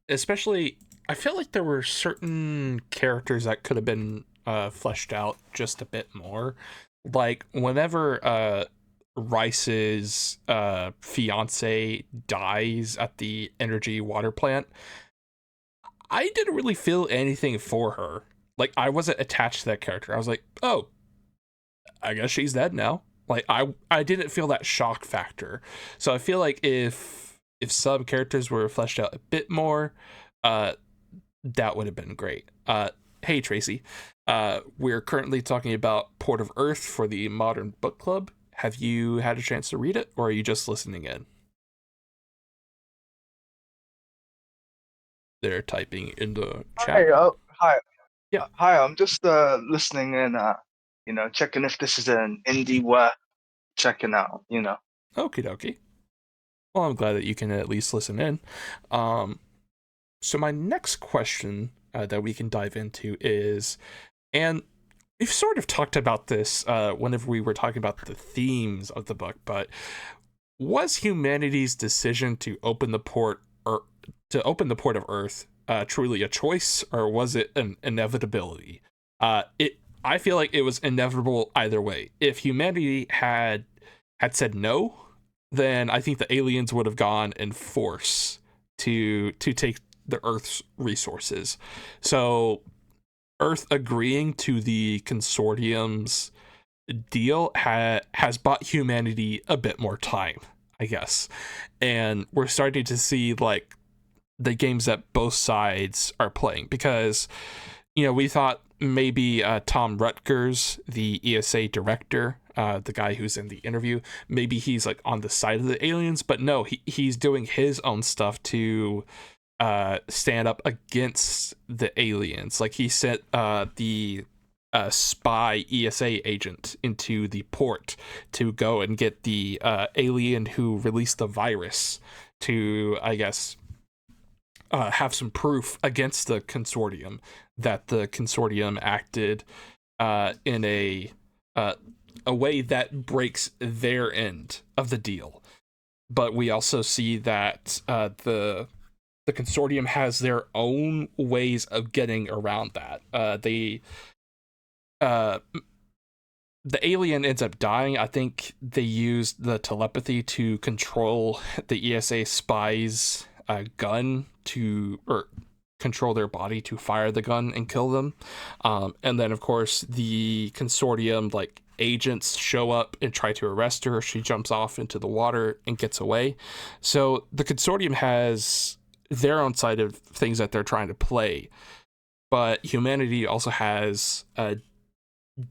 especially I feel like there were certain characters that could have been fleshed out just a bit more. Like whenever Rice's fiance dies at the energy water plant, I didn't really feel anything for her. Like I wasn't attached to that character. I was like, oh, I guess she's dead now. Like I didn't feel that shock factor. So I feel like if sub characters were fleshed out a bit more, that would have been great. Hey Tracy, we're currently talking about Port of Earth for the Modern Book Club. Have you had a chance to read it, or are you just listening in? They're typing in the chat. Hi. Yeah. Hi, I'm just listening in, checking if this is an indie worth checking out, Okie dokie. Well, I'm glad that you can at least listen in. So my next question that we can dive into is, and we've sort of talked about this whenever we were talking about the themes of the book, but was humanity's decision to open the port of Earth truly a choice, or was it an inevitability? I feel like it was inevitable either way. If humanity had said no, then I think the aliens would have gone in force to take the Earth's resources. So Earth agreeing to the consortium's deal has bought humanity a bit more time, I guess. And we're starting to see like the games that both sides are playing, because we thought maybe Tom Rutgers, the ESA director, the guy who's in the interview, maybe he's like on the side of the aliens, but no, he's doing his own stuff to stand up against the aliens. Like he sent the spy ESA agent into the port to go and get the alien who released the virus to, I guess, have some proof against the consortium that the consortium acted in a way that breaks their end of the deal. But we also see that the consortium has their own ways of getting around that. They uh, the alien ends up dying. I think they used the telepathy to control the ESA spy's gun or control their body to fire the gun and kill them. And then, of course, the consortium agents show up and try to arrest her. She jumps off into the water and gets away. So the consortium has their own side of things that they're trying to play, but humanity also has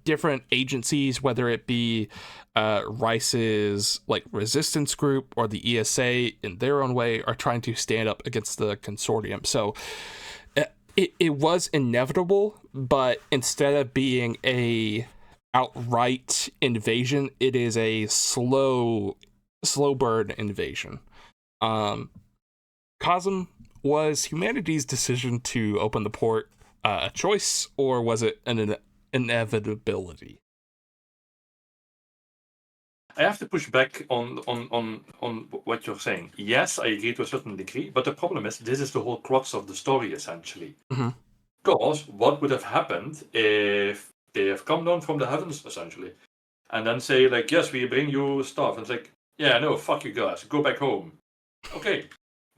different agencies, whether it be Rice's resistance group or the ESA in their own way, are trying to stand up against the consortium. So it was inevitable, but instead of being a outright invasion, it is a slow burn invasion. Cosm, was humanity's decision to open the port a choice, or was it an inevitability? I have to push back on what you're saying. Yes, I agree to a certain degree, but the problem is this is the whole crux of the story, essentially. Mm-hmm. Because what would have happened if they have come down from the heavens, essentially, and then say, yes, we bring you stuff, and it's like, yeah, no, fuck you guys, go back home. Okay,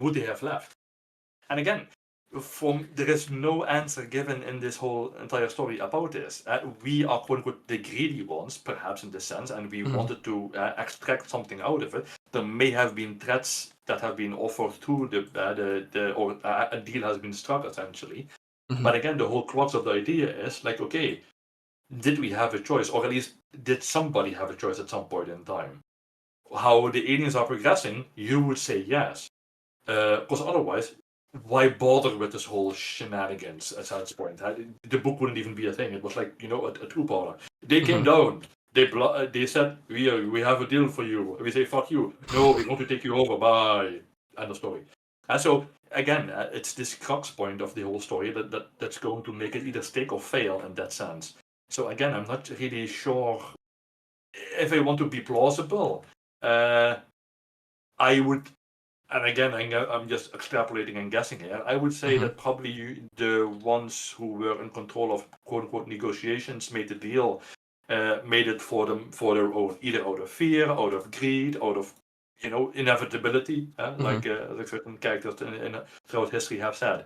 would they have left? And again, there is no answer given in this whole entire story about this. We are, quote unquote, the greedy ones, perhaps in this sense, and we wanted to extract something out of it. There may have been threats that have been offered to or a deal has been struck, essentially. Mm-hmm. But again, the whole crux of the idea is okay, did we have a choice, or at least did somebody have a choice at some point in time? How the aliens are progressing, you would say yes, because otherwise, why bother with this whole shenanigans at that point? The book wouldn't even be a thing. It was a two-parter. They came down. They said, we have a deal for you. We say, fuck you. No, we want to take you over. Bye. End of story. And so, again, it's this crux point of the whole story that's going to make it either stick or fail in that sense. So, again, I'm not really sure if I want to be plausible. I would... And again, I'm just extrapolating and guessing here. I would say that probably the ones who were in control of quote-unquote negotiations made the deal, made it for their own, either out of fear, out of greed, out of inevitability, like certain characters throughout history have said.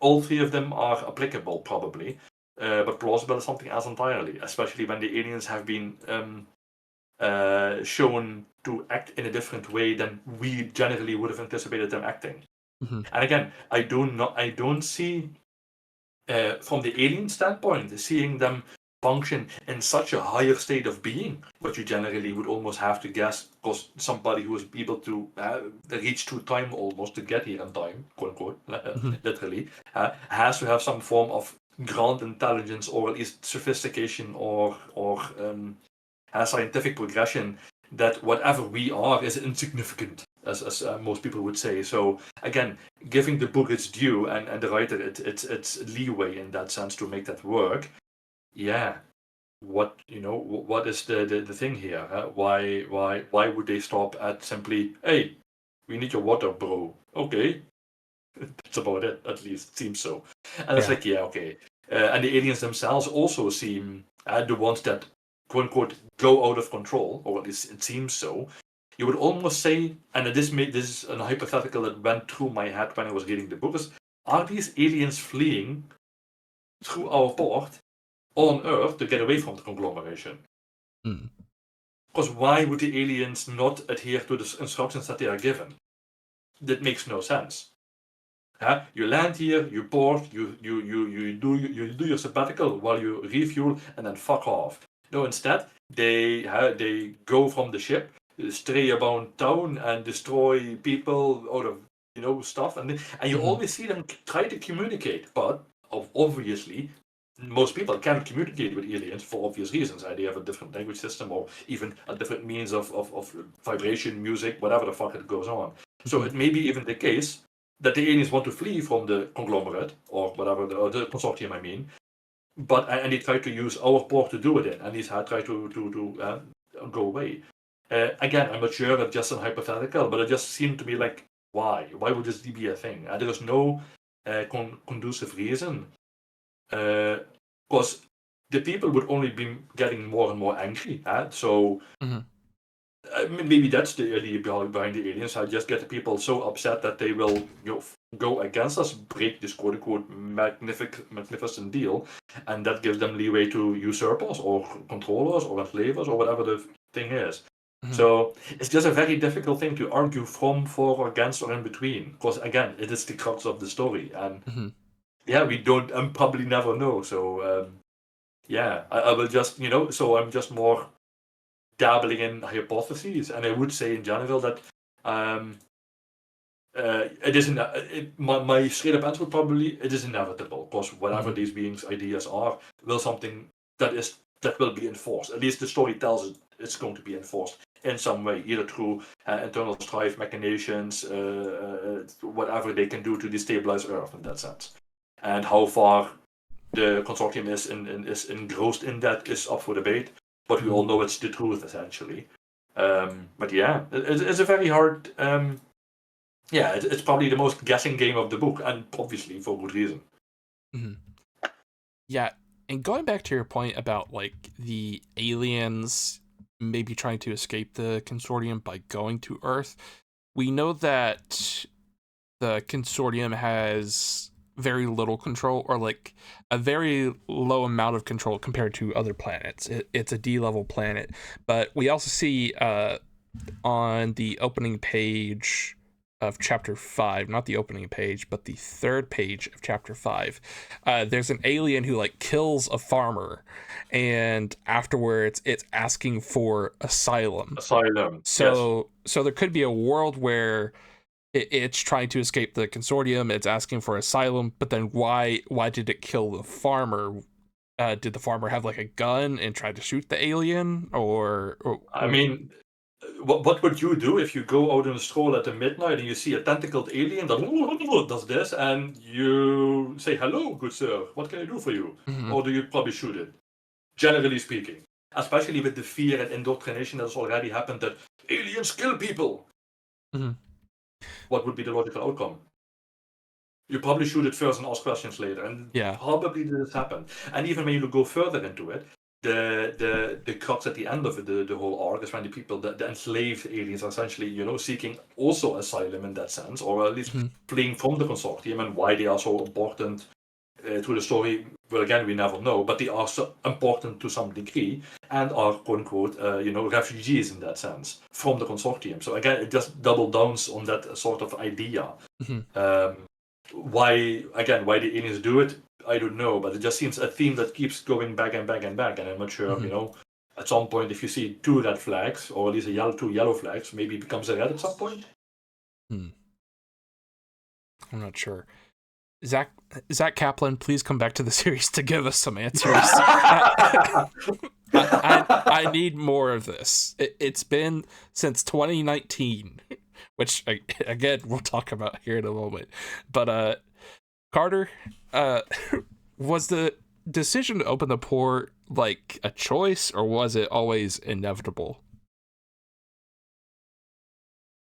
All three of them are applicable, probably, but plausible is something else entirely, especially when the aliens have been shown to act in a different way than we generally would have anticipated them acting. And again, I don't see, from the alien standpoint, seeing them function in such a higher state of being, what you generally would almost have to guess, because somebody who is able to reach through time almost to get here in time, quote unquote, literally, has to have some form of ground intelligence, or at least sophistication, or scientific progression, that whatever we are is insignificant, as most people would say. So again, giving the book its due and the writer its leeway in that sense to make that work. Yeah, what is the thing here? Why would they stop at simply, hey, we need your water, bro? Okay, that's about it. At least it seems so. And it's okay. And the aliens themselves also seem the ones that, quote unquote, go out of control, or at least it seems so. You would almost say, and this is a hypothetical that went through my head when I was reading the book, is, are these aliens fleeing through our port on Earth to get away from the conglomeration? Because why would the aliens not adhere to the instructions that they are given? That makes no sense. You land here, you port, you do your sabbatical while you refuel, and then fuck off. No, instead, they go from the ship, stray about town, and destroy people out of stuff, and you always see them try to communicate, but obviously most people cannot communicate with aliens for obvious reasons. They have a different language system, or even a different means of vibration, music, whatever the fuck it goes on. So it may be even the case that the aliens want to flee from the conglomerate, or whatever, the consortium, I mean, and they try to use our port to do it in, and these had tried to go away. Again, I'm not sure that's just a hypothetical, but it just seemed to me like, why? Why would this be a thing? There is no conducive reason. Because the people would only be getting more and more angry. So Mhm. maybe that's the idea behind the aliens. I just get the people so upset that they will go against us, break this quote unquote magnificent deal, and that gives them leeway to usurp us or control us or enslave us or whatever the thing is. Mhm. So it's just a very difficult thing to argue from, for, or against, or in between. Because again, it is the crux of the story, and Mhm. yeah, we don't and probably never know. So yeah, I will just so I'm just more dabbling in hypotheses, and I would say in general that it isn't. My straight up answer would probably it is inevitable, because whatever Mhm. these beings' ideas are, will something that will be enforced. At least the story tells it it's going to be enforced in some way, either through internal strife, machinations, whatever they can do to destabilize Earth in that sense. And how far the consortium is engrossed in that is up for debate, but we all know it's the truth essentially. But yeah, it's a very hard. Yeah, it's probably the most guessing game of the book, and obviously for good reason. Mhm. Yeah, and going back to your point about like the aliens maybe trying to escape the consortium by going to Earth, we know that the consortium has very little control, or like a very low amount of control compared to other planets. It's a D-level planet, but we also see on the opening page of chapter 5, not the opening page but the third page of chapter 5, there's an alien who like kills a farmer, and afterwards it's asking for asylum. Asylum, yes. So there could be a world where it's trying to escape the consortium, it's asking for asylum, but then why did it kill the farmer? Did the farmer have like a gun and try to shoot the alien, or I mean, what would you do if you go out on a stroll at midnight and you see a tentacled alien that does this, and you say, "Hello, good sir, what can I do for you?" Mhm. Or do you probably shoot it? Generally speaking, especially with the fear and indoctrination that has already happened that aliens kill people. Mhm. What would be the logical outcome? You probably shoot it first and ask questions later, and Yeah. probably this happened. And even when you go further into it, the crux at the end of it, the whole arc is when the people, the enslaved aliens, are essentially seeking also asylum in that sense, or at least Mhm. fleeing from the consortium, and why they are so important to the story. Well, again, we never know, but they are so important to some degree, and are quote unquote refugees in that sense from the consortium. So again, it just double downs on that sort of idea. Mhm. Why the aliens do it, I don't know, but it just seems a theme that keeps going back and back and back, and I'm not sure, Mhm. at some point, if you see two red flags, or at least two yellow flags, maybe it becomes a red at some point. Hmm. I'm not sure. Zach Kaplan, please come back to the series to give us some answers. I need more of this. It's been since 2019, which again we'll talk about here in a moment. But Carter, uh, was the decision to open the port like a choice, or was it always inevitable?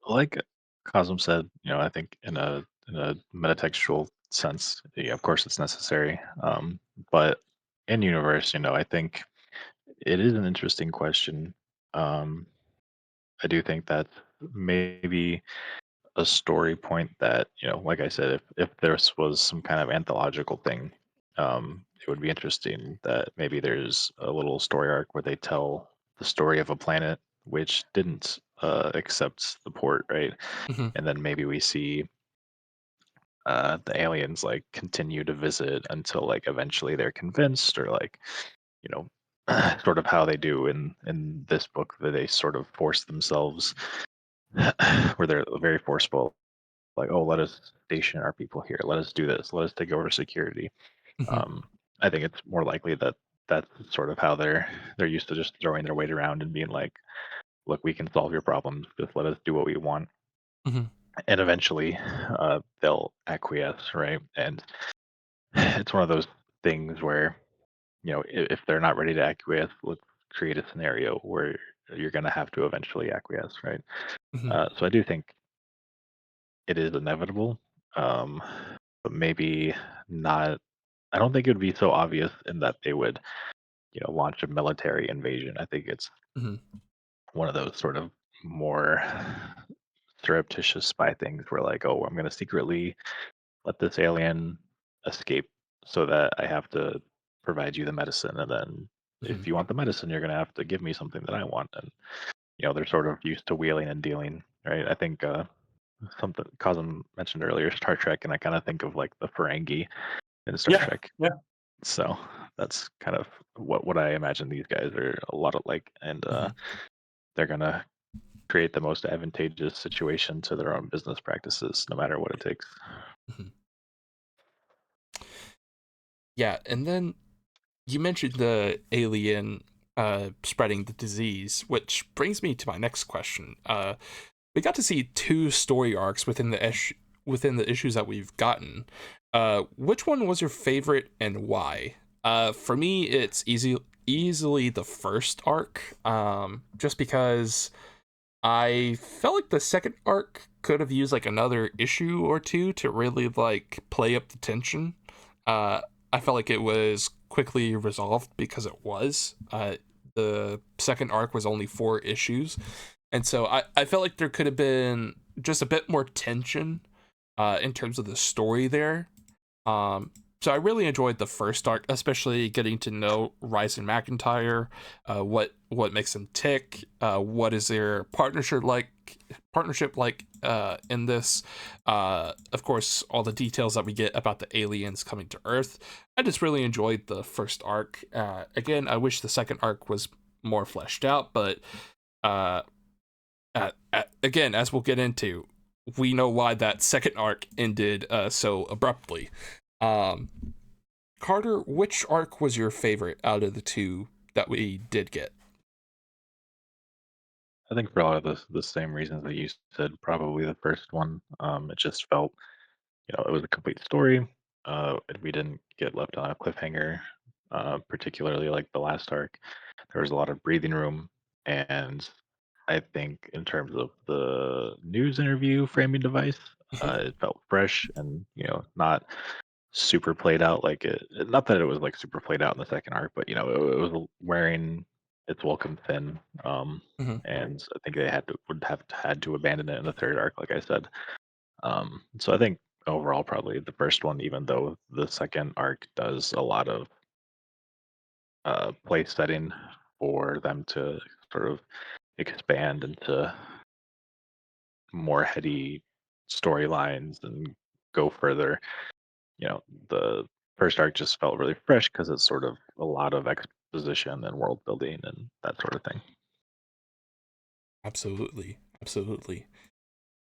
Like Cosm said, I think in a metatextual sense, yeah, of course it's necessary. But in universe, I think it is an interesting question. Um, I do think that maybe a story point that, like I said, if this was some kind of anthological thing, it would be interesting that maybe there's a little story arc where they tell the story of a planet which didn't accept the port, right? Mm-hmm. And then maybe we see the aliens like continue to visit until like eventually they're convinced, or like you know sort of how they do in this book, that they sort of force themselves where they're very forceful, like, oh, let us station our people here, let us do this, let us take over security. Mm-hmm. um, I think it's more likely that that's sort of how they're used to just throwing their weight around and being like, look, we can solve your problems, just let us do what we want. Mm-hmm. And eventually they'll acquiesce, right? And it's one of those things where, if they're not ready to acquiesce, let's create a scenario where you're going to have to eventually acquiesce, right? Mm-hmm. So I do think it is inevitable, um, but maybe not. I don't think it would be so obvious in that they would launch a military invasion. I think it's Hmm. one of those sort of more surreptitious spy things where like, oh, I'm going to secretly let this alien escape so that I have to provide you the medicine, and then Hmm. if you want the medicine, you're going to have to give me something that I want. And they're sort of used to wheeling and dealing, right? I think something Cosm mentioned earlier, Star Trek, and I kind of think of like the Ferengi in Star Yeah, Trek. yeah. So that's kind of what I imagine these guys are a lot of like, and Hmm. they're gonna create the most advantageous situation to their own business practices, no matter what it takes. Hmm. Yeah, and then you mentioned the alien spreading the disease, which brings me to my next question. We got to see two story arcs within the issues that we've gotten. Which one was your favorite and why? For me, it's easily the first arc. Just because I felt like the second arc could have used like another issue or two to really like play up the tension. Uh, I felt like it was quickly resolved because it was. The second arc was only 4 issues, and so I felt like there could have been just a bit more tension in terms of the story there. So I really enjoyed the first arc, especially getting to know Rice and McIntyre, what makes them tick, what is their partnership like in this. Of course, all the details that we get about the aliens coming to Earth. I just really enjoyed the first arc. Again, I wish the second arc was more fleshed out, but uh, again, as we'll get into, we know why that second arc ended so abruptly. Um, Carter, which arc was your favorite out of the two that we did get? I think for a lot of the same reasons that you said, probably the first one. It just felt, it was a complete story. And we didn't get left on a cliffhanger, particularly like the last arc. There was a lot of breathing room, and I think in terms of the news interview framing device, Mhm. it felt fresh and not super played out. Like not that it was like super played out in the second arc, but it was wearing its welcome thin. Mhm. And I think they would have had to abandon it in the third arc, like I said. So I think overall probably the first one, even though the second arc does a lot of place setting for them to sort of expand into more heady storylines and go further. The first arc just felt really fresh because it's sort of a lot of exposition and world building and that sort of thing. Absolutely, absolutely.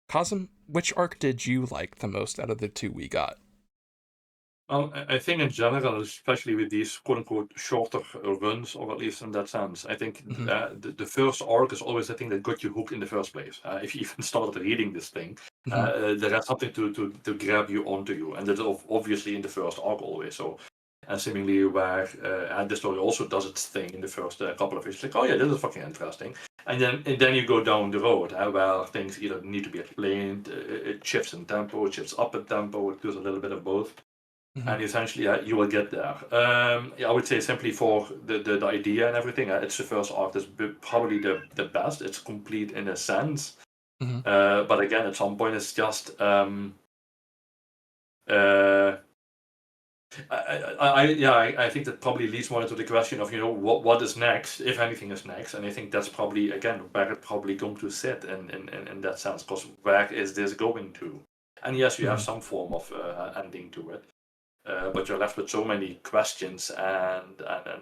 Cosm, which arc did you like the most out of the two we got? Well, I think in general, especially with these quote unquote shorter runs, or at least in that sense, I think Mhm. the first arc is always the thing that got you hooked in the first place. If you even started reading this thing, Mhm. there had something to grab you onto you, and that's obviously in the first arc always. So, and seemingly where and the story also does its thing in the first couple of issues, like, oh yeah, this is fucking interesting, and then you go down the road where things either need to be explained, it shifts in tempo, it shifts up in tempo, it does a little bit of both, Mhm. and essentially you will get there. Yeah, I would say simply for the idea and everything, it's the first arc that's probably the best. It's complete in a sense, Mhm. but again, at some point, it's just uh, I think that probably leads more into the question of what is next, if anything is next, and I think that's probably again where it's probably going to sit in that sense, because where is this going to? And yes, you have Mhm. some form of ending to it. But you're left with so many questions and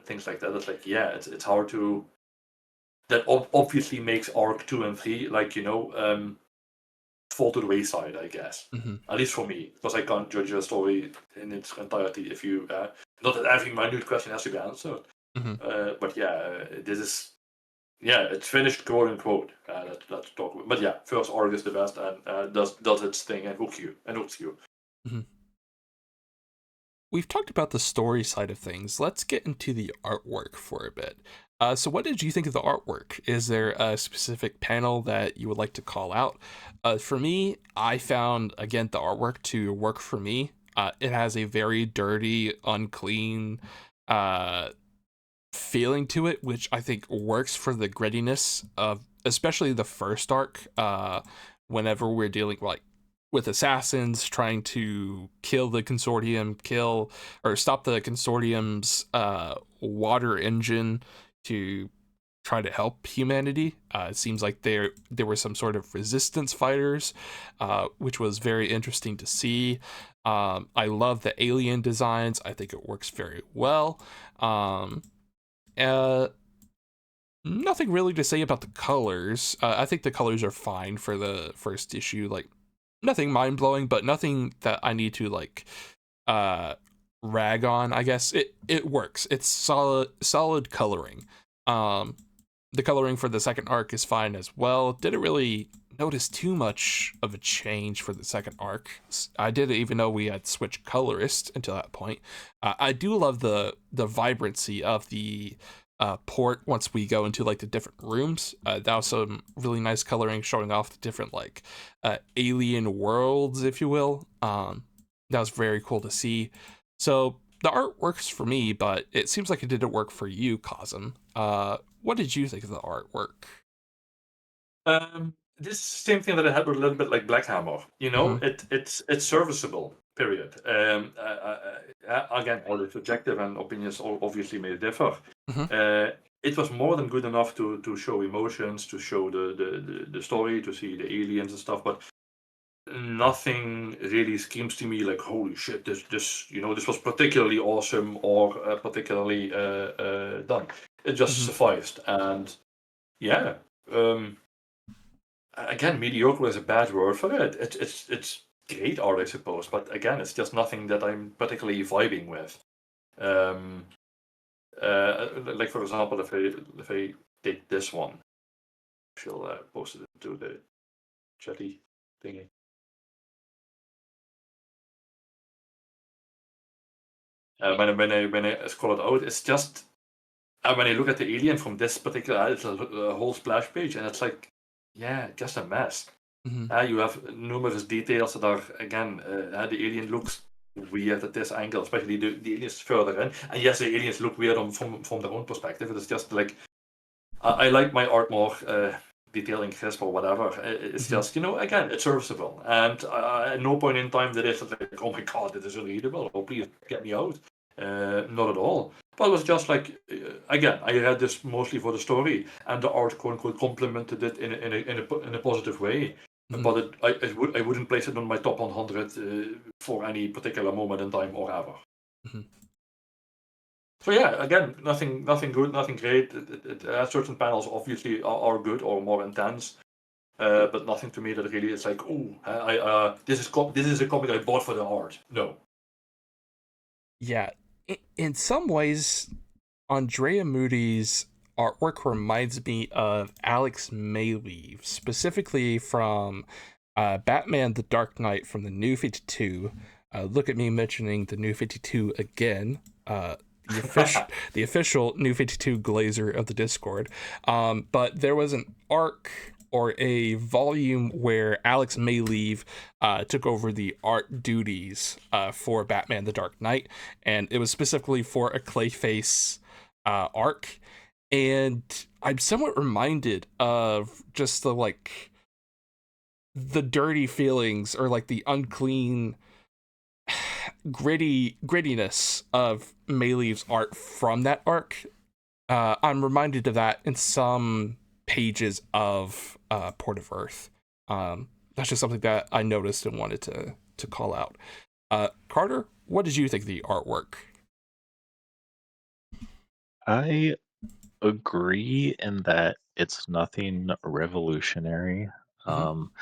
things like that. It's like, yeah, it's hard to. That obviously makes arc 2 and 3 fall to the wayside, I guess. Mhm. At least for me, because I can't judge a story in its entirety if you. Not that every minute question has to be answered, Mhm. but yeah, this is. Yeah, it's finished, quote unquote. Let's talk about. But yeah, first arc is the best and does its thing and hooks you. Mhm. We've talked about the story side of things. Let's get into the artwork for a bit. So, what did you think of the artwork? Is there a specific panel that you would like to call out? For me, I found, again, the artwork to work for me. It has a very dirty, unclean, uh, feeling to it, which I think works for the grittiness of especially the first arc. Whenever we're dealing like with assassins trying to kill the consortium, kill or stop the consortium's water engine to try to help humanity. It seems like there were some sort of resistance fighters, which was very interesting to see. I love the alien designs. I think it works very well. Uh, Nothing really to say about the colors. I think the colors are fine for the first issue. Like nothing mind blowing, but nothing that I need to like uh rag on. I guess it works. It's solid coloring. Um, the coloring for the second arc is fine as well. Didn't really notice too much of a change for the second arc. I didn't even know we had switched colorist until that point. I do love the vibrancy of the port once we go into like the different rooms. That was some really nice coloring showing off the different like alien worlds, if you will. That was very cool to see. So the art works for me, but it seems like it didn't work for you, Cosm. What did you think of the artwork? This is the same thing that I had with a little bit like Black Hammer. You know, Mhm. it's serviceable. Period. Again, all is subjective, and opinions obviously may differ. Mhm. It was more than good enough to show emotions, to show the story, to see the aliens and stuff, but nothing really screams to me like, holy shit, this this was particularly awesome or particularly done. It just Mhm. sufficed, and yeah. Again, mediocre is a bad word for it. It's great art, I suppose, but again, it's just nothing that I'm particularly vibing with. Um, like for example, if I take this one, she'll post it into the chatty thingy. When I scroll it out, it's just when I look at the alien from this particular, it's a whole splash page, and it's like, yeah, just a mess. Mhm. You have numerous details that are, again, the alien looks weird at this angle, especially the aliens further in. And yes, the aliens look weird from their own perspective. It's just like, I like my art more detailed and crisp or whatever. It's Mhm. just, again, it's serviceable. And at no point in time did it like, oh my god, this is unreadable. Oh, please get me out. Not at all. But it was just like, again, I read this mostly for the story, and the art, quote unquote, complemented it in a positive way. Mhm. But I wouldn't place it on my top 100 for any particular moment in time or ever. Mhm. So yeah, again, nothing good, nothing great. Certain panels obviously are good or more intense, but nothing to me that really is like, oh, this is a comic I bought for the art. No. Yeah, in some ways, Andrea Moody's artwork reminds me of Alex Mayleave, specifically from Batman: The Dark Knight from the New 52. Look at me mentioning the New 52 again. The official, the official New 52 Glazer of the Discord. But there was an arc or a volume where Alex Mayleave took over the art duties for Batman: The Dark Knight, and it was specifically for a Clayface arc. And I'm somewhat reminded of just the dirty feelings or like the unclean grittiness of Mayleave's art from that arc. I'm reminded of that in some pages of Port of Earth. That's just something that I noticed and wanted to call out. Carter, what did you think of the artwork? I agree in that it's nothing revolutionary. Mm-hmm. Um,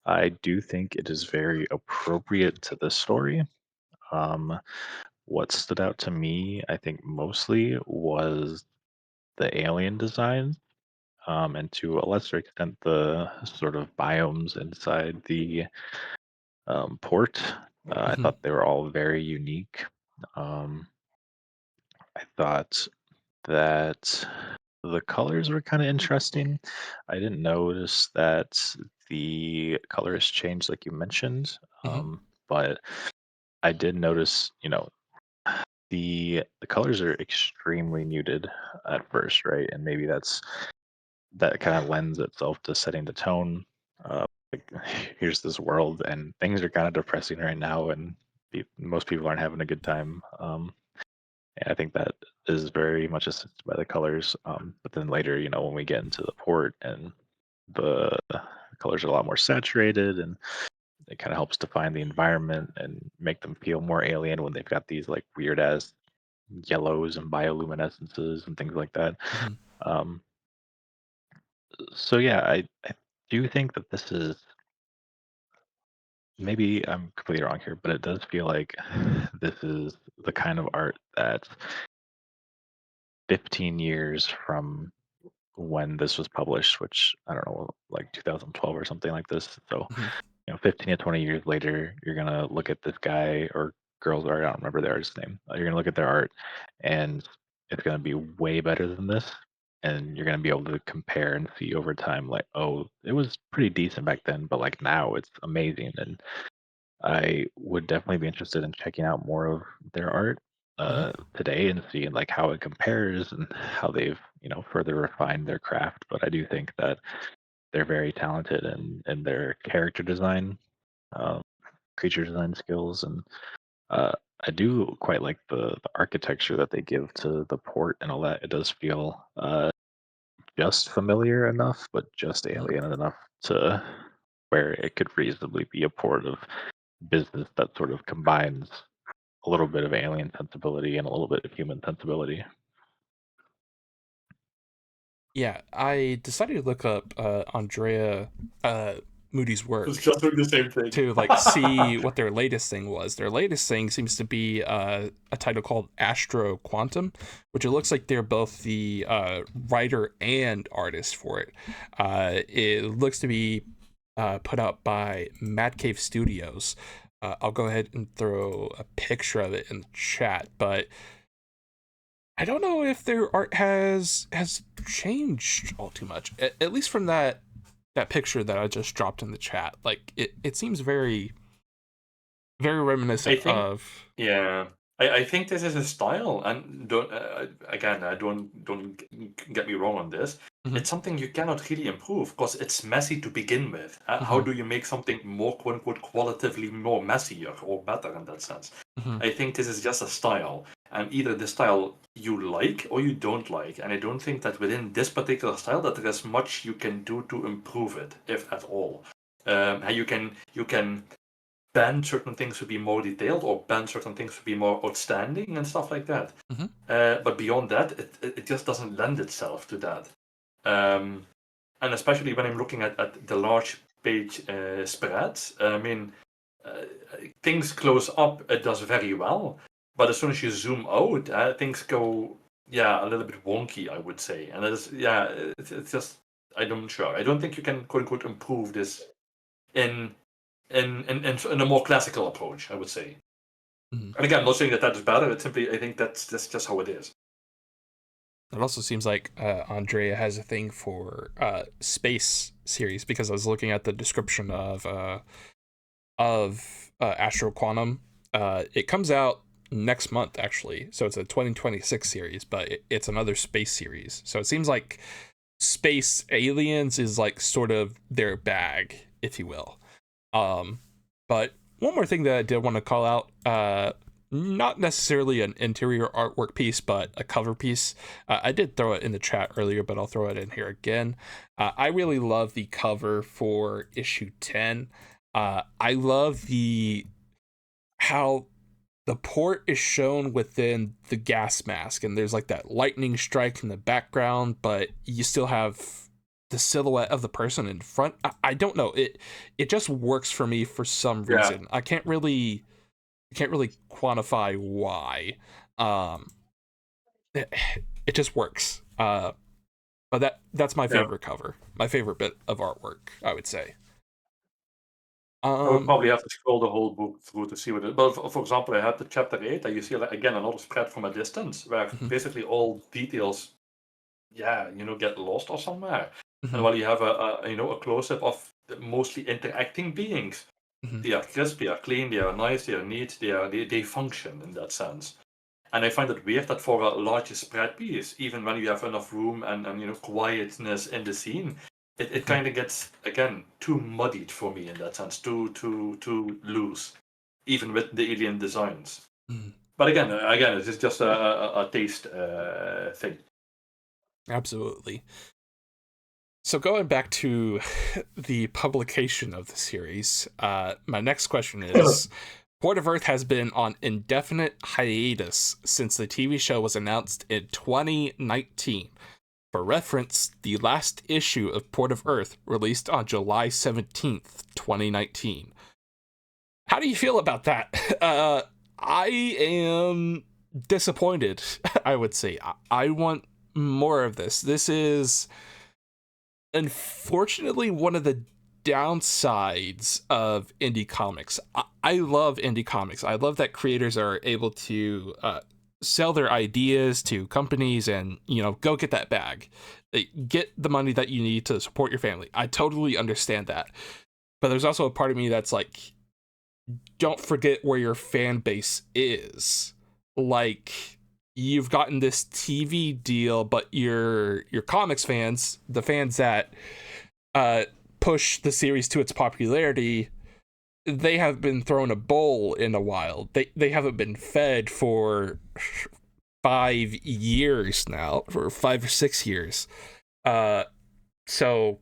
I do think it is very appropriate to the story. Um, what stood out to me, I think, mostly was the alien design, and to a lesser extent, the sort of biomes inside the port. I Mm-hmm. thought they were all very unique. Um, I thought that the colors were kind of interesting. I didn't notice that the colors changed like you mentioned, Mm-hmm. but I did notice, the colors are extremely muted at first, right? And maybe that kind of lends itself to setting the tone. Like, here's this world, and things are kind of depressing right now, and most people aren't having a good time. And I think that is very much assisted by the colors. But then later, when we get into the port and the colors are a lot more saturated, and it kind of helps define the environment and make them feel more alien when they've got these like weird ass yellows and bioluminescences and things like that. Mhm. Um, so yeah, I do think that this is, maybe I'm completely wrong here, but it does feel like this is the kind of art that 15 years from when this was published, which I don't know, like 2012 or something like this. So, Mhm. 15 to 20 years later, you're gonna look at this guy or girl's art. I don't remember their artist's name. You're gonna look at their art, and it's gonna be way better than this. And you're gonna be able to compare and see over time, like, oh, it was pretty decent back then, but like now it's amazing. And I would definitely be interested in checking out more of their art Mhm. today and seeing like how it compares and how they've further refined their craft. But I do think that they're very talented in their character design, um, creature design skills, and uh, I do quite like the architecture that they give to the port and all that. It does feel just familiar enough, but just Mhm. alien enough to where it could reasonably be a port of business that sort of combines a little bit of alien sensibility and a little bit of human sensibility. Yeah, I decided to look up Andrea Moody's I was work just doing the same thing. to like see what their latest thing was. Their latest thing seems to be a title called Astro Quantum, which it looks like they're both the writer and artist for it. It looks to be put out by Mad Cave Studios. I'll go ahead and throw a picture of it in the chat, but I don't know if their art has changed all too much. At least from that picture that I just dropped in the chat. Like it seems very I reminiscent think, of. yeah, I think this is a style, and don't again, don't get me wrong on this. Mhm. It's something you cannot really improve because it's messy to begin with. How Mhm. do you make something more quote unquote qualitatively more messier or better in that sense? Mhm. I think this is just a style, and either the style you like or you don't like. And I don't think that within this particular style that there is much you can do to improve it, if at all. And you can bend certain things to be more detailed or bend certain things to be more outstanding and stuff like that. Mhm. But beyond that, it just doesn't lend itself to that. Um, and especially when I'm looking at the large page spreads, I mean, uh, things close up, it does very well. But as soon as you zoom out, things go, yeah, a little bit wonky, I would say. And yeah, it's just, I'm sure. I don't think you can, quote unquote, improve this in in a more classical approach, I would say. Mhm. And again, I'm not saying that that is better. It's simply I think that's just how it is. It also seems like Andrea has a thing for space series because I was looking at the description of Astro Quantum. It comes out next month actually, so it's a 2026 series, but it's another space series. So it seems like space aliens is like sort of their bag, if you will. Um, but one more thing that I did want to call out, not necessarily an interior artwork piece, but a cover piece. I did throw it in the chat earlier, but I'll throw it in here again. I really love the cover for issue 10. I love the how the port is shown within the gas mask, and there's like that lightning strike in the background, but you still have the silhouette of the person in front. I don't know, it just works for me for some Yeah, reason. I can't really quantify why. um it, it just works. But that's my yeah. favorite cover, my favorite bit of artwork, I would say. I would um probably have to scroll the whole book through to see what it. But for example, I had the chapter 8, and you see like, again another spread from a distance where mhm, basically all details, yeah, get lost or somewhere. And mhm, while you have a close up of mostly interacting beings, mhm, they are crisp, they are clean, they are nice, they are neat, they function in that sense. And I find it weird that for a larger spread piece, even when you have enough room and quietness in the scene, it kind of gets, again, too muddied for me in that sense, too loose, even with the alien designs. But again, it's just a taste thing. Absolutely. So going back to the publication of the series, my next question is, Port of Earth has been on indefinite hiatus since the TV show was announced in 2019. For reference, the last issue of Port of Earth released on July 17th, 2019. How do you feel about that? I am disappointed, I would say. I want more of this. This is, unfortunately, one of the downsides of indie comics. I love indie comics. I love that creators are able to sell their ideas to companies and, go get that bag. Get the money that you need to support your family. I totally understand that. But there's also a part of me that's like, don't forget where your fan base is. Like, you've gotten this TV deal, but your comics fans, the fans that push the series to its popularity, they have been thrown a bowl in a while. They haven't been fed for 5 years now, for 5 or 6 years. So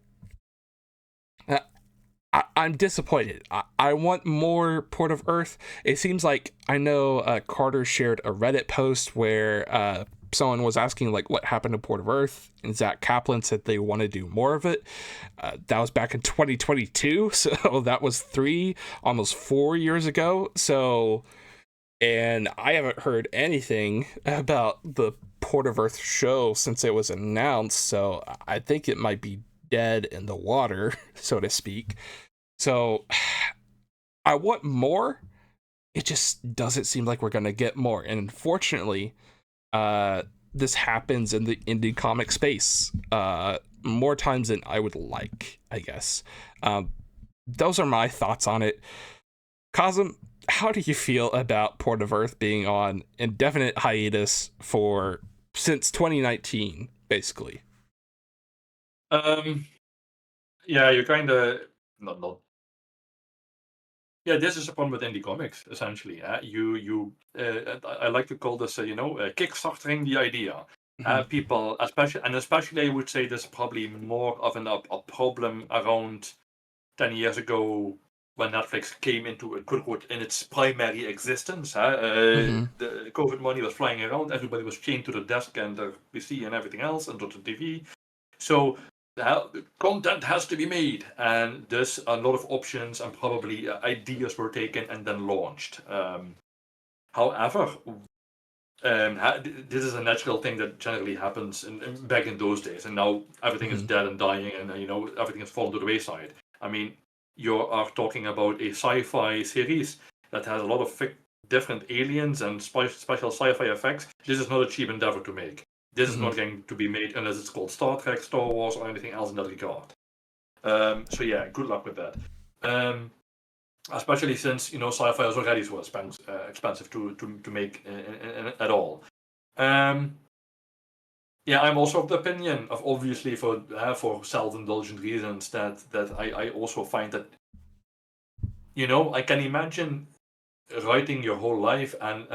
I'm disappointed. I want more Port of Earth. It seems like, I know Carter shared a Reddit post where someone was asking like what happened to Port of Earth, and Zach Kaplan said they want to do more of it. That was back in 2022, so that was almost 4 years ago. So, and I haven't heard anything about the Port of Earth show since it was announced, so I think it might be dead in the water, so to speak. So I want more. It just doesn't seem like we're gonna get more, and unfortunately, this happens in the indie comic space more times than I would like, I guess. Those are my thoughts on it. Cosm, how do you feel about Port of Earth being on indefinite hiatus since 2019, basically? Yeah, you kind of not. Yeah, this is a problem with indie comics, essentially. I like to call this, kickstarting the idea. People, especially, I would say this is probably more of a problem around 10 years ago when Netflix came into in its primary existence. The COVID money was flying around, everybody was chained to the desk and their PC and everything else, and to the TV. So content has to be made, and thus a lot of options and probably ideas were taken and then launched. However, this is a natural thing that generally happens back in those days, and now everything is dead and dying, and everything has fallen to the wayside. I mean, you are talking about a sci-fi series that has a lot of different aliens and special sci-fi effects. This is not a cheap endeavor to make. This is not going to be made unless it's called Star Trek, Star Wars, or anything else in that regard. So yeah, good luck with that. Especially since sci-fi is already so expensive to make at all. Yeah, I'm also of the opinion of, obviously for self-indulgent reasons, that I also find that I can imagine writing your whole life and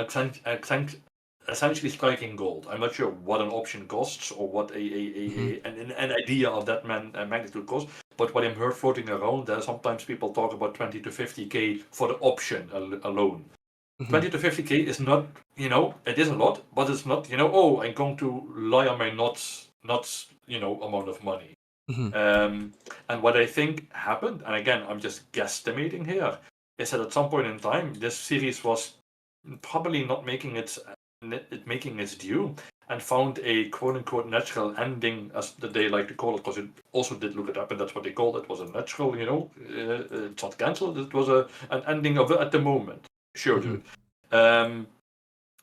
essentially striking gold. I'm not sure what an option costs or what an idea of that magnitude costs. But what I've heard floating around, sometimes people talk about 20 to 50k for the option alone. 20 to 50k is not, it is a lot, but it's not, I'm going to lie on my nuts, amount of money. And what I think happened, and again, I'm just guesstimating here, is that at some point in time, this series was probably not making its due, and found a quote-unquote natural ending, as they like to call it, because it also did look it up, and that's what they called it. It was a natural, it's not cancelled, it was an ending of it at the moment. Sure, dude. And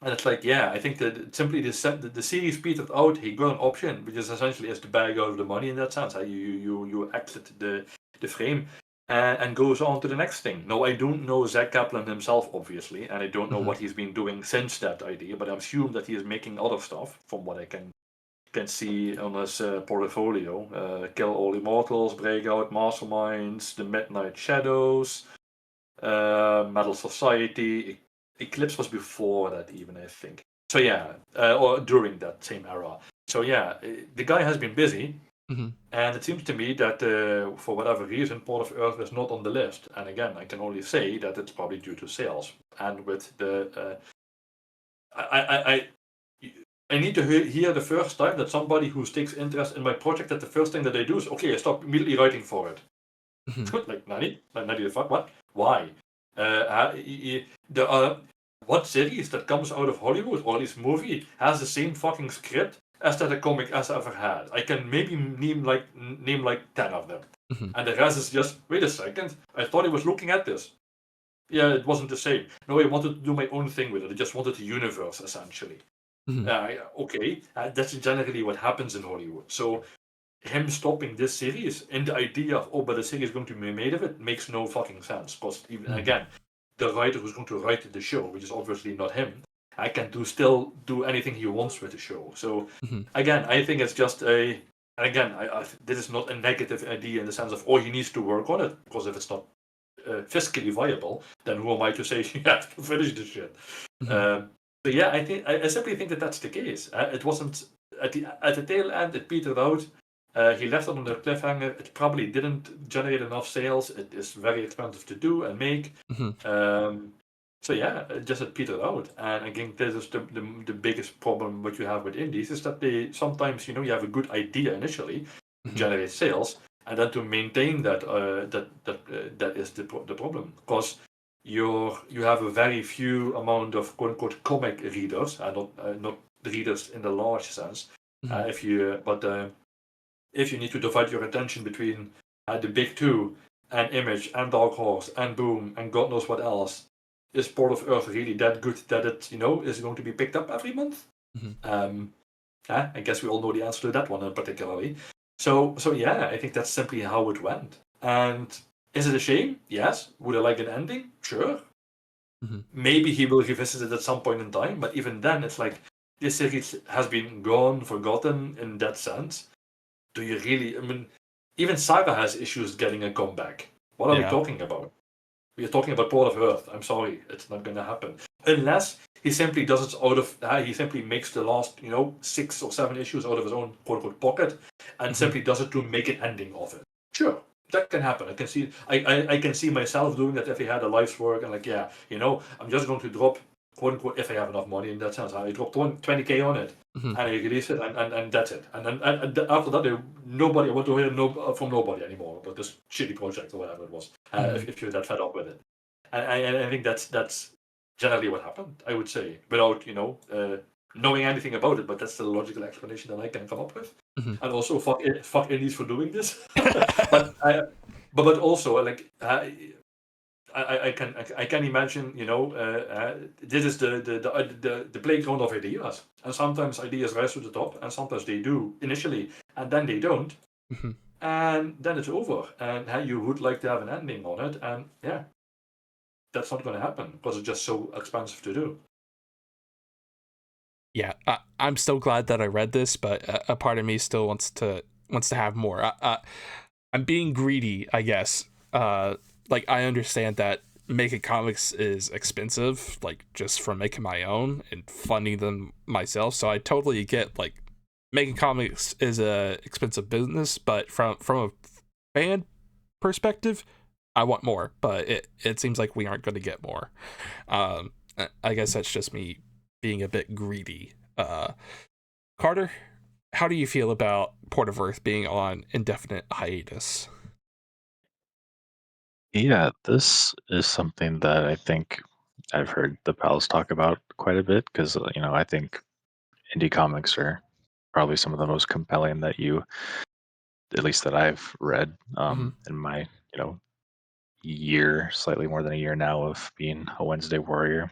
it's like, yeah, I think that simply the series petered out. He got an option, which is essentially is to bag out of the money in that sense. You exit the frame. and goes on to the next thing. No, I don't know Zach Kaplan himself, obviously, and I don't know what he's been doing since that idea, but I assume that he is making other stuff, from what I can see on his portfolio. Kill All Immortals, Breakout, Masterminds, The Midnight Shadows, Metal Society. Eclipse was before that even, I think. So yeah, or during that same era. So yeah, the guy has been busy, and it seems to me that for whatever reason, Port of Earth is not on the list. And again, I can only say that it's probably due to sales. And with the, I need to hear the first time that somebody who takes interest in my project, that the first thing that they do is, okay, I stop immediately writing for it. Like, Nani? Nani the fuck? What? Why? What series that comes out of Hollywood or this movie has the same fucking script as that a comic has ever had? I can maybe name like 10 of them. And the rest is just, wait a second, I thought I was looking at this. Yeah, it wasn't the same. No, I wanted to do my own thing with it. I just wanted the universe, essentially. Okay, that's generally what happens in Hollywood. So him stopping this series and the idea of, oh, but the series is going to be made of it, makes no fucking sense. Because even again, the writer who's going to write the show, which is obviously not him, I can still do anything he wants with the show. So again, I think it's just and again, this is not a negative idea in the sense of, oh, he needs to work on it, because if it's not fiscally viable, then who am I to say you have to finish this shit? So yeah, I simply think that that's the case. It wasn't at the tail end. It petered out. He left it on the cliffhanger. It probably didn't generate enough sales. It is very expensive to do and make. So yeah, it petered out. And I think this is the biggest problem what you have with indies is that they sometimes, you have a good idea initially to generate sales, and then to maintain that that is the problem, because you have a very few amount of quote unquote comic readers, and not readers in the large sense. If you need to divide your attention between the big two and Image and Dark Horse and Boom and God knows what else, is Port of Earth really that good that it is going to be picked up every month? I guess we all know the answer to that one particularly. So yeah, I think that's simply how it went. And is it a shame? Yes. Would I like an ending? Sure. Maybe he will revisit it at some point in time, but even then, it's like this series has been gone, forgotten in that sense. Do you really? I mean, even Saga has issues getting a comeback. What are we talking about? We are talking about Port of Earth. I'm sorry, it's not going to happen unless he simply does it out of. He simply makes the last 6 or 7 issues out of his own quote unquote pocket, and simply does it to make an ending of it. Sure, that can happen. I can see. I can see myself doing that if he had a life's work and like, yeah, I'm just going to drop quote unquote, if I have enough money in that sense, I drop 20k on it and I release it, and that's it. And then after that, nobody, I want to hear from nobody anymore about this shitty project or whatever it was. If you're that fed up with it, and I think that's generally what happened. I would say without knowing anything about it, but that's the logical explanation that I can come up with. And also fuck indies for doing this, but also like. I can imagine, this is the playground of ideas, and sometimes ideas rise to the top, and sometimes they do initially, and then they don't, and then it's over, and you would like to have an ending on it, and yeah, that's not going to happen because it's just so expensive to do. Yeah, I'm so glad that I read this, but a part of me still wants to have more. I'm being greedy, I guess. Like, I understand that making comics is expensive, like just from making my own and funding them myself. So I totally get like making comics is a expensive business, but from a fan perspective, I want more. But it seems like we aren't going to get more. I guess that's just me being a bit greedy. Carter, how do you feel about Port of Earth being on indefinite hiatus? Yeah, this is something that I think I've heard the pals talk about quite a bit because, I think indie comics are probably some of the most compelling that at least that I've read in my, year, slightly more than a year now of being a Wednesday warrior.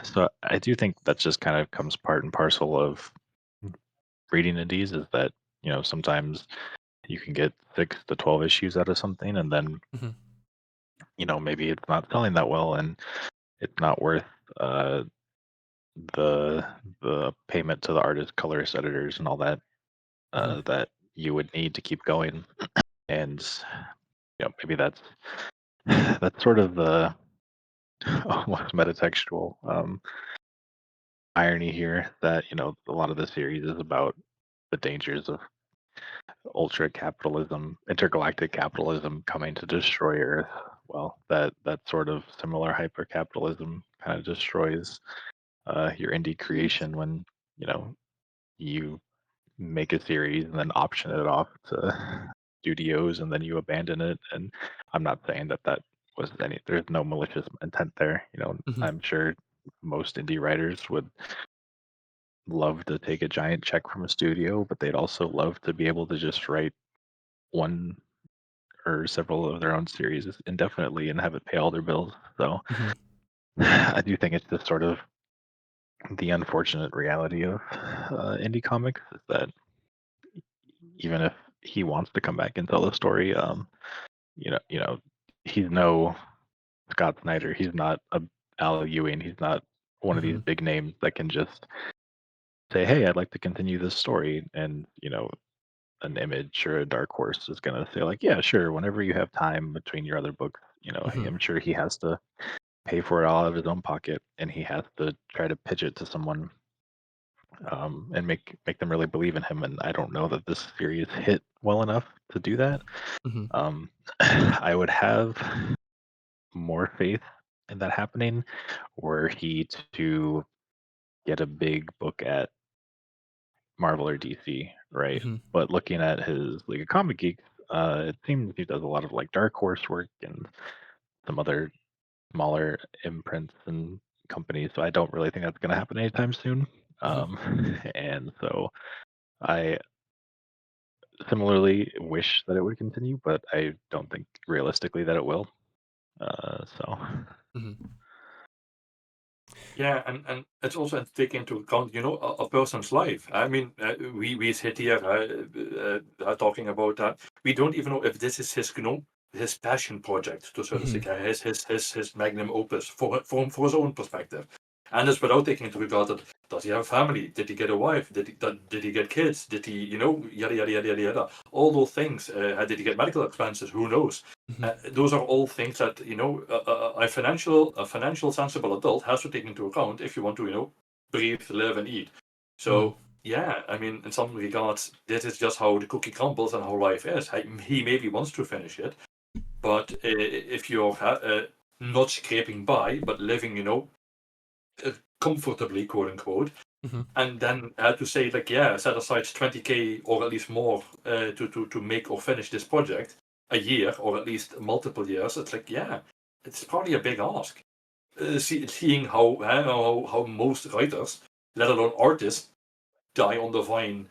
So I do think that just kind of comes part and parcel of reading indies is that, sometimes you can get 6 to 12 issues out of something, and then Mhm. maybe it's not selling that well, and it's not worth uh, the payment to the artist, colorist, editors, and all that Mhm. that you would need to keep going. And maybe that's that's sort of the almost metatextual irony here, that a lot of the series is about the dangers of ultra capitalism, intergalactic capitalism coming to destroy Earth. Well, that sort of similar hyper capitalism kind of destroys your indie creation when you make a series and then option it off to studios and then you abandon it. And I'm not saying that was there's no malicious intent there. Mhm. I'm sure most indie writers would love to take a giant check from a studio, but they'd also love to be able to just write one or several of their own series indefinitely and have it pay all their bills. So Mhm. I do think it's just sort of the unfortunate reality of indie comics, is that even if he wants to come back and tell the story, you know, he's no Scott Snyder. He's not a Al Ewing. He's not one of these Mhm. big names that can just say, "Hey, I'd like to continue this story," and an Image or a Dark Horse is gonna say like, "Yeah, sure. Whenever you have time between your other books." Mhm. I'm sure he has to pay for it all out of his own pocket, and he has to try to pitch it to someone, and make them really believe in him. And I don't know that this series hit well enough to do that. Mhm. I would have more faith in that happening were he to get a big book at Marvel or DC, right? Mhm. But looking at his League of Comic Geeks, it seems he does a lot of like Dark Horse work and some other smaller imprints and companies. So I don't really think that's going to happen anytime soon. Mhm. And so I similarly wish that it would continue, but I don't think realistically that it will. So Mhm. Yeah, and it's also to take into account, a person's life. I mean, we sit here talking about that. We don't even know if this is his passion project, to so to Mhm. speak, his magnum opus for his own perspective. And it's without taking into regard that, does he have a family? Did he get a wife? Did he get kids? Did he, yada yada yada yada yada. All those things. Did he get medical expenses? Who knows? Mhm. Those are all things that a financial sensible adult has to take into account if you want to breathe, live, and eat. Mhm. So yeah, I mean, in some regards, this is just how the cookie crumbles and how life is. He maybe wants to finish it, but if you're not scraping by but living, comfortably, quote unquote, Mhm. and then to say like, yeah, set aside 20K or at least more to make or finish this project a year or at least multiple years. It's like, yeah, it's probably a big ask. Seeing how most writers, let alone artists, die on the vine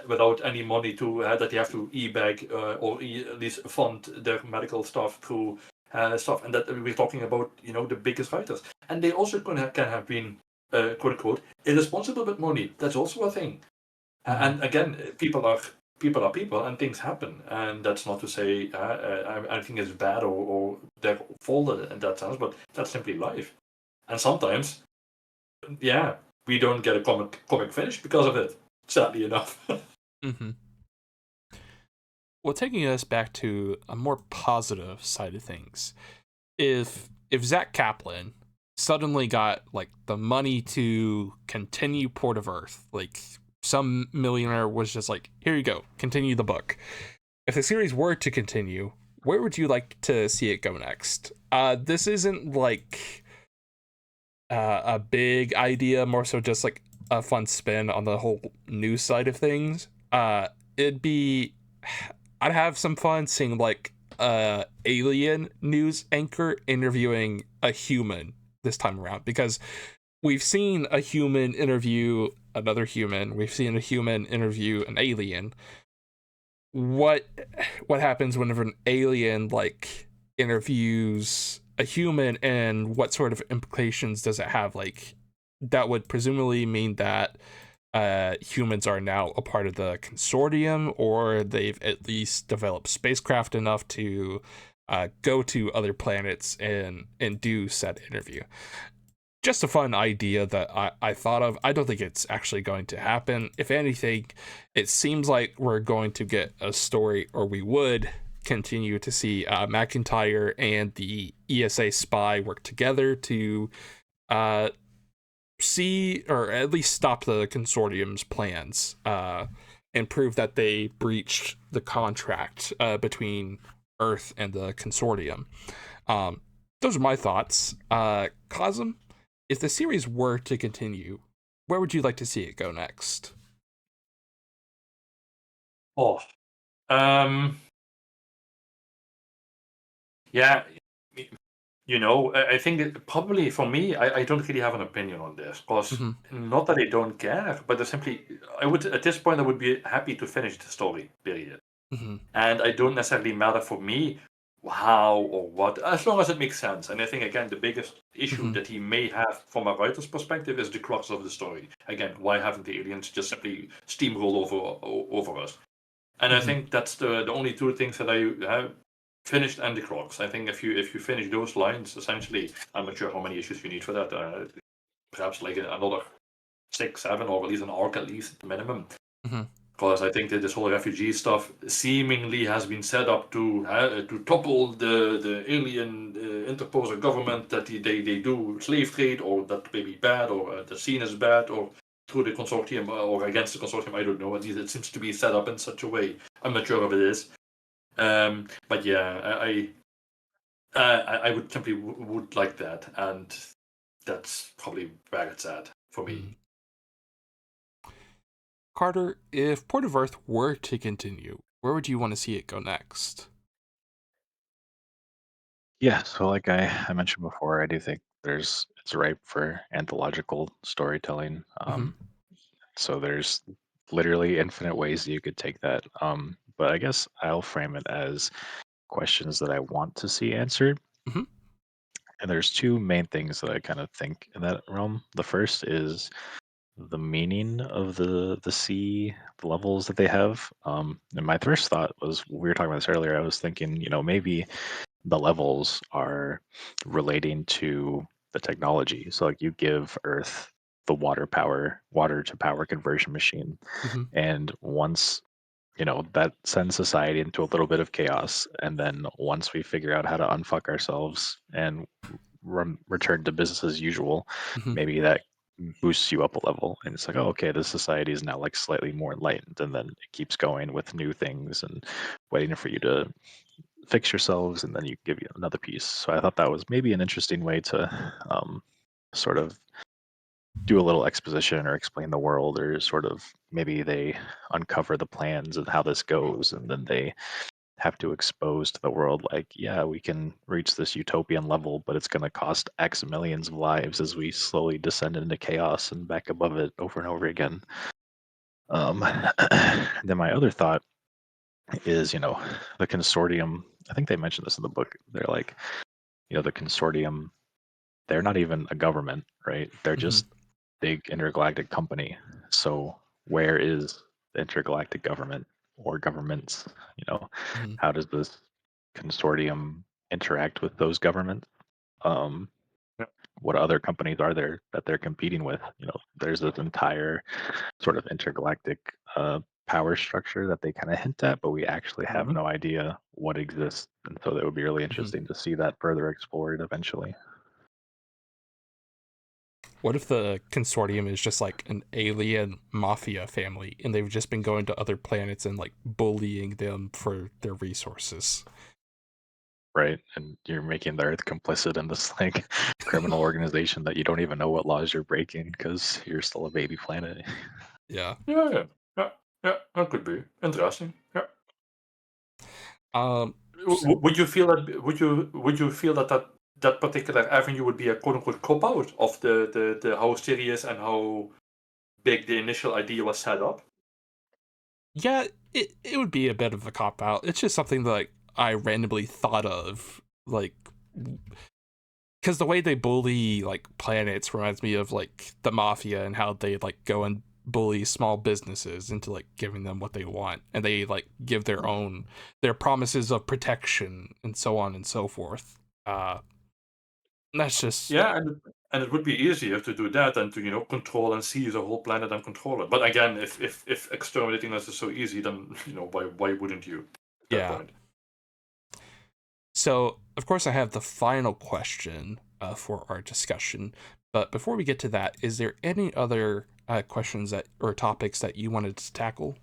without any money to that they have to e-bag or at least fund their medical stuff through stuff, and that we're talking about the biggest writers, and they also can have been quote unquote irresponsible with money. That's also a thing. Mhm. And again, people are people, and things happen, and that's not to say I think it's bad or their fault in that sense, but that's simply life. And sometimes, yeah, we don't get a comic finish because of it. Sadly enough. Mhm. Well, taking us back to a more positive side of things, if Zach Kaplan suddenly got like the money to continue Port of Earth, like some millionaire was just like, here you go, continue the book. If the series were to continue, where would you like to see it go next? This isn't like a big idea, more so just like a fun spin on the whole news side of things. It'd be, I'd have some fun seeing like alien news anchor interviewing a human this time around, because we've seen a human interview another human, we've seen a human interview an alien. what what happens whenever an alien like interviews a human, and what sort of implications does it have? Like, that would presumably mean that humans are now a part of the consortium, or they've at least developed spacecraft enough to go to other planets and do said interview. Just a fun idea that I thought of. I don't think it's actually going to happen. If anything, it seems like we're going to get a story, or we would continue to see McIntyre and the ESA spy work together to see, or at least stop the consortium's plans, and prove that they breached the contract between Earth and the consortium. Those are my thoughts. Cosm, if the series were to continue, where would you like to see it go next? Oh, yeah, I think probably for me, I don't really have an opinion on this, because not that I don't care, but I would, at this point, I would be happy to finish the story, period. And I don't necessarily matter for me how or what, as long as it makes sense. And I think, again, the biggest issue that he may have from a writer's perspective is the crux of the story. Again, why haven't the aliens just simply steamroll over us? And I think that's the only two things that I have finished, and the crux. I think if you finish those lines, essentially, I'm not sure how many issues you need for that. Perhaps like another 6, 7, or at least an arc at least, minimum. Because I think that this whole refugee stuff seemingly has been set up to topple the alien interposer government that they do slave trade, or that may be bad, or the scene is bad, or through the consortium, or against the consortium. I don't know. At least it seems to be set up in such a way. I'm not sure if it is. But yeah, I would simply would like that, and that's probably where it's at for me. Carter, if Port of Earth were to continue, where would you want to see it go next? Yeah, so like I mentioned before, I do think it's ripe for anthological storytelling. So there's literally infinite ways that you could take that. But I guess I'll frame it as questions that I want to see answered. And there's two main things that I kind of think in that realm. The first is the meaning of the sea, the levels that they have. And my first thought was, we were talking about this earlier. I was thinking, maybe the levels are relating to the technology. So like you give Earth the water to power conversion machine, and once that sends society into a little bit of chaos, and then once we figure out how to unfuck ourselves and return to business as usual, maybe that boosts you up a level, and it's like, oh, okay, this society is now like slightly more enlightened, and then it keeps going with new things and waiting for you to fix yourselves, and then you give you another piece. So I thought that was maybe an interesting way to sort of do a little exposition or explain the world, or sort of maybe they uncover the plans and how this goes, and then they have to expose to the world, like, yeah, we can reach this utopian level, but it's going to cost X millions of lives as we slowly descend into chaos and back above it over and over again. Then my other thought is, the consortium, I think they mentioned this in the book. They're like, the consortium, they're not even a government, right? They're just big intergalactic company. So where is the intergalactic government or governments? How does this consortium interact with those governments? What other companies are there that they're competing with? There's this entire sort of intergalactic power structure that they kind of hint at, but we actually have no idea what exists. And so that would be really interesting to see that further explored eventually. What if the consortium is just like an alien mafia family, and they've just been going to other planets and like bullying them for their resources? Right, and you're making the Earth complicit in this like criminal organization that you don't even know what laws you're breaking because you're still a baby planet. Yeah. Yeah, that could be interesting. Yeah. Would you feel that? Would you feel that particular avenue would be a quote unquote cop out of the how serious and how big the initial idea was set up? Yeah, it would be a bit of a cop out. It's just something that like, I randomly thought of, like, because the way they bully like planets reminds me of like the mafia and how they like go and bully small businesses into like giving them what they want, and they like give their promises of protection and so on and so forth. That's just Yeah, and it would be easier to do that than to control and seize the whole planet and control it. But again, if exterminating us is so easy, then why wouldn't you at that yeah. point? So of course I have the final question for our discussion, but before we get to that, is there any other questions that or topics that you wanted to tackle?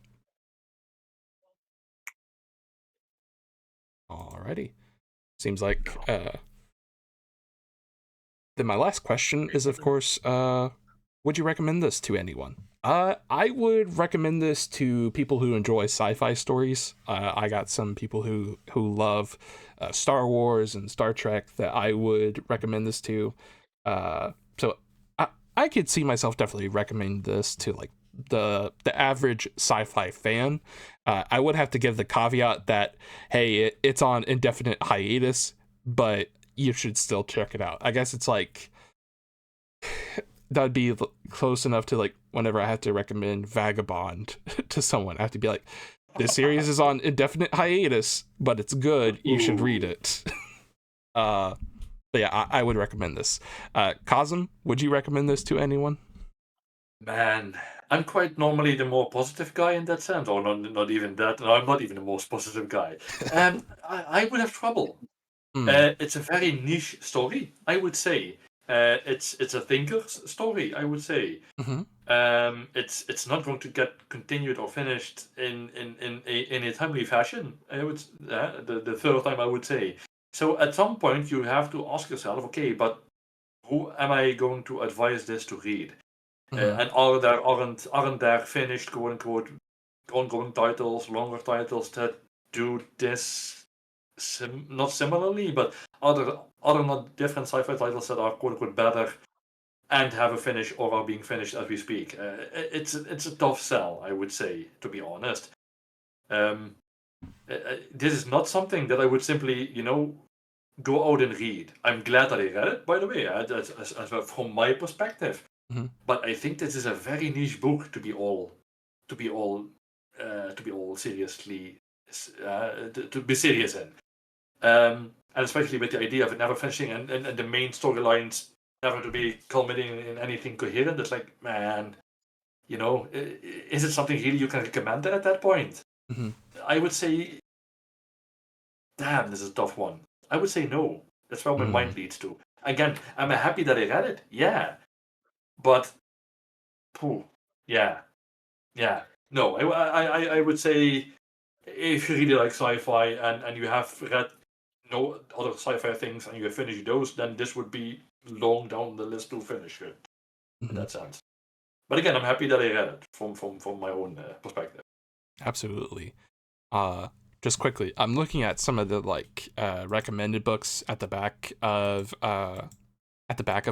Alrighty. Seems like then my last question is, of course, would you recommend this to anyone? I would recommend this to people who enjoy sci-fi stories. I got some people who love Star Wars and Star Trek that I would recommend this to. So I could see myself definitely recommending this to like the average sci-fi fan. I would have to give the caveat that hey, it's on indefinite hiatus, but you should still check it out. I guess it's like that'd be close enough to like whenever I have to recommend Vagabond to someone, I have to be like, this series is on indefinite hiatus, but it's good. You should read Ooh. it. But yeah, I would recommend this. Cosm, would you recommend this to anyone? Man, I'm quite normally the more positive guy in that sense, or not even that. No, I'm not even the most positive guy. I would have trouble. Mm. It's a very niche story, I would say. It's a thinker's story, I would say. Mm-hmm. It's not going to get continued or finished in a timely fashion. I would the third time I would say. So at some point you have to ask yourself, okay, but who am I going to advise this to read? Mm-hmm. And aren't there finished quote unquote ongoing titles, longer titles that do this not similarly, but other not different sci-fi titles that are quote unquote better and have a finish or are being finished as we speak. It's a tough sell, I would say, to be honest. Um, this is not something that I would simply, go out and read. I'm glad that I read it, by the way, from my perspective. Mm-hmm. But I think this is a very niche book to be all seriously to be serious in. And especially with the idea of it never finishing and the main storylines never to be culminating in anything coherent. It's like, man, is it something really you can recommend at that point? Mm-hmm. I would say, damn, this is a tough one. I would say no. That's where my mind leads to. Again, am I happy that I read it? Yeah. But, pooh, yeah. No, I would say if you really like sci-fi and you have read no other sci-fi things and you have finished those, then this would be long down the list to finish it in Mm-hmm. that sense. But again, I'm happy that I read it from my own perspective. Absolutely. Just quickly, I'm looking at some of the like recommended books at the back of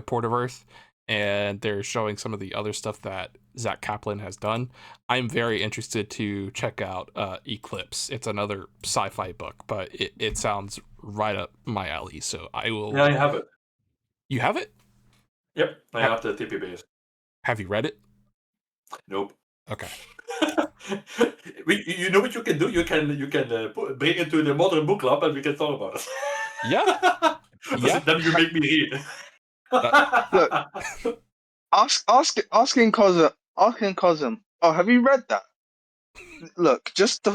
Port of Earth, and they're showing some of the other stuff that Zach Kaplan has done. I'm very interested to check out Eclipse. It's another sci-fi book, but it sounds right up my alley. So I will. Yeah, I have it. You have it? Yep, I have the TP base. Have you read it? Nope. Okay. You know what you can do? You can bring it to the modern book club and we can talk about it. Yeah. Yeah. Then you make me read. Look, asking Cosm. Oh, have you read that? Look, just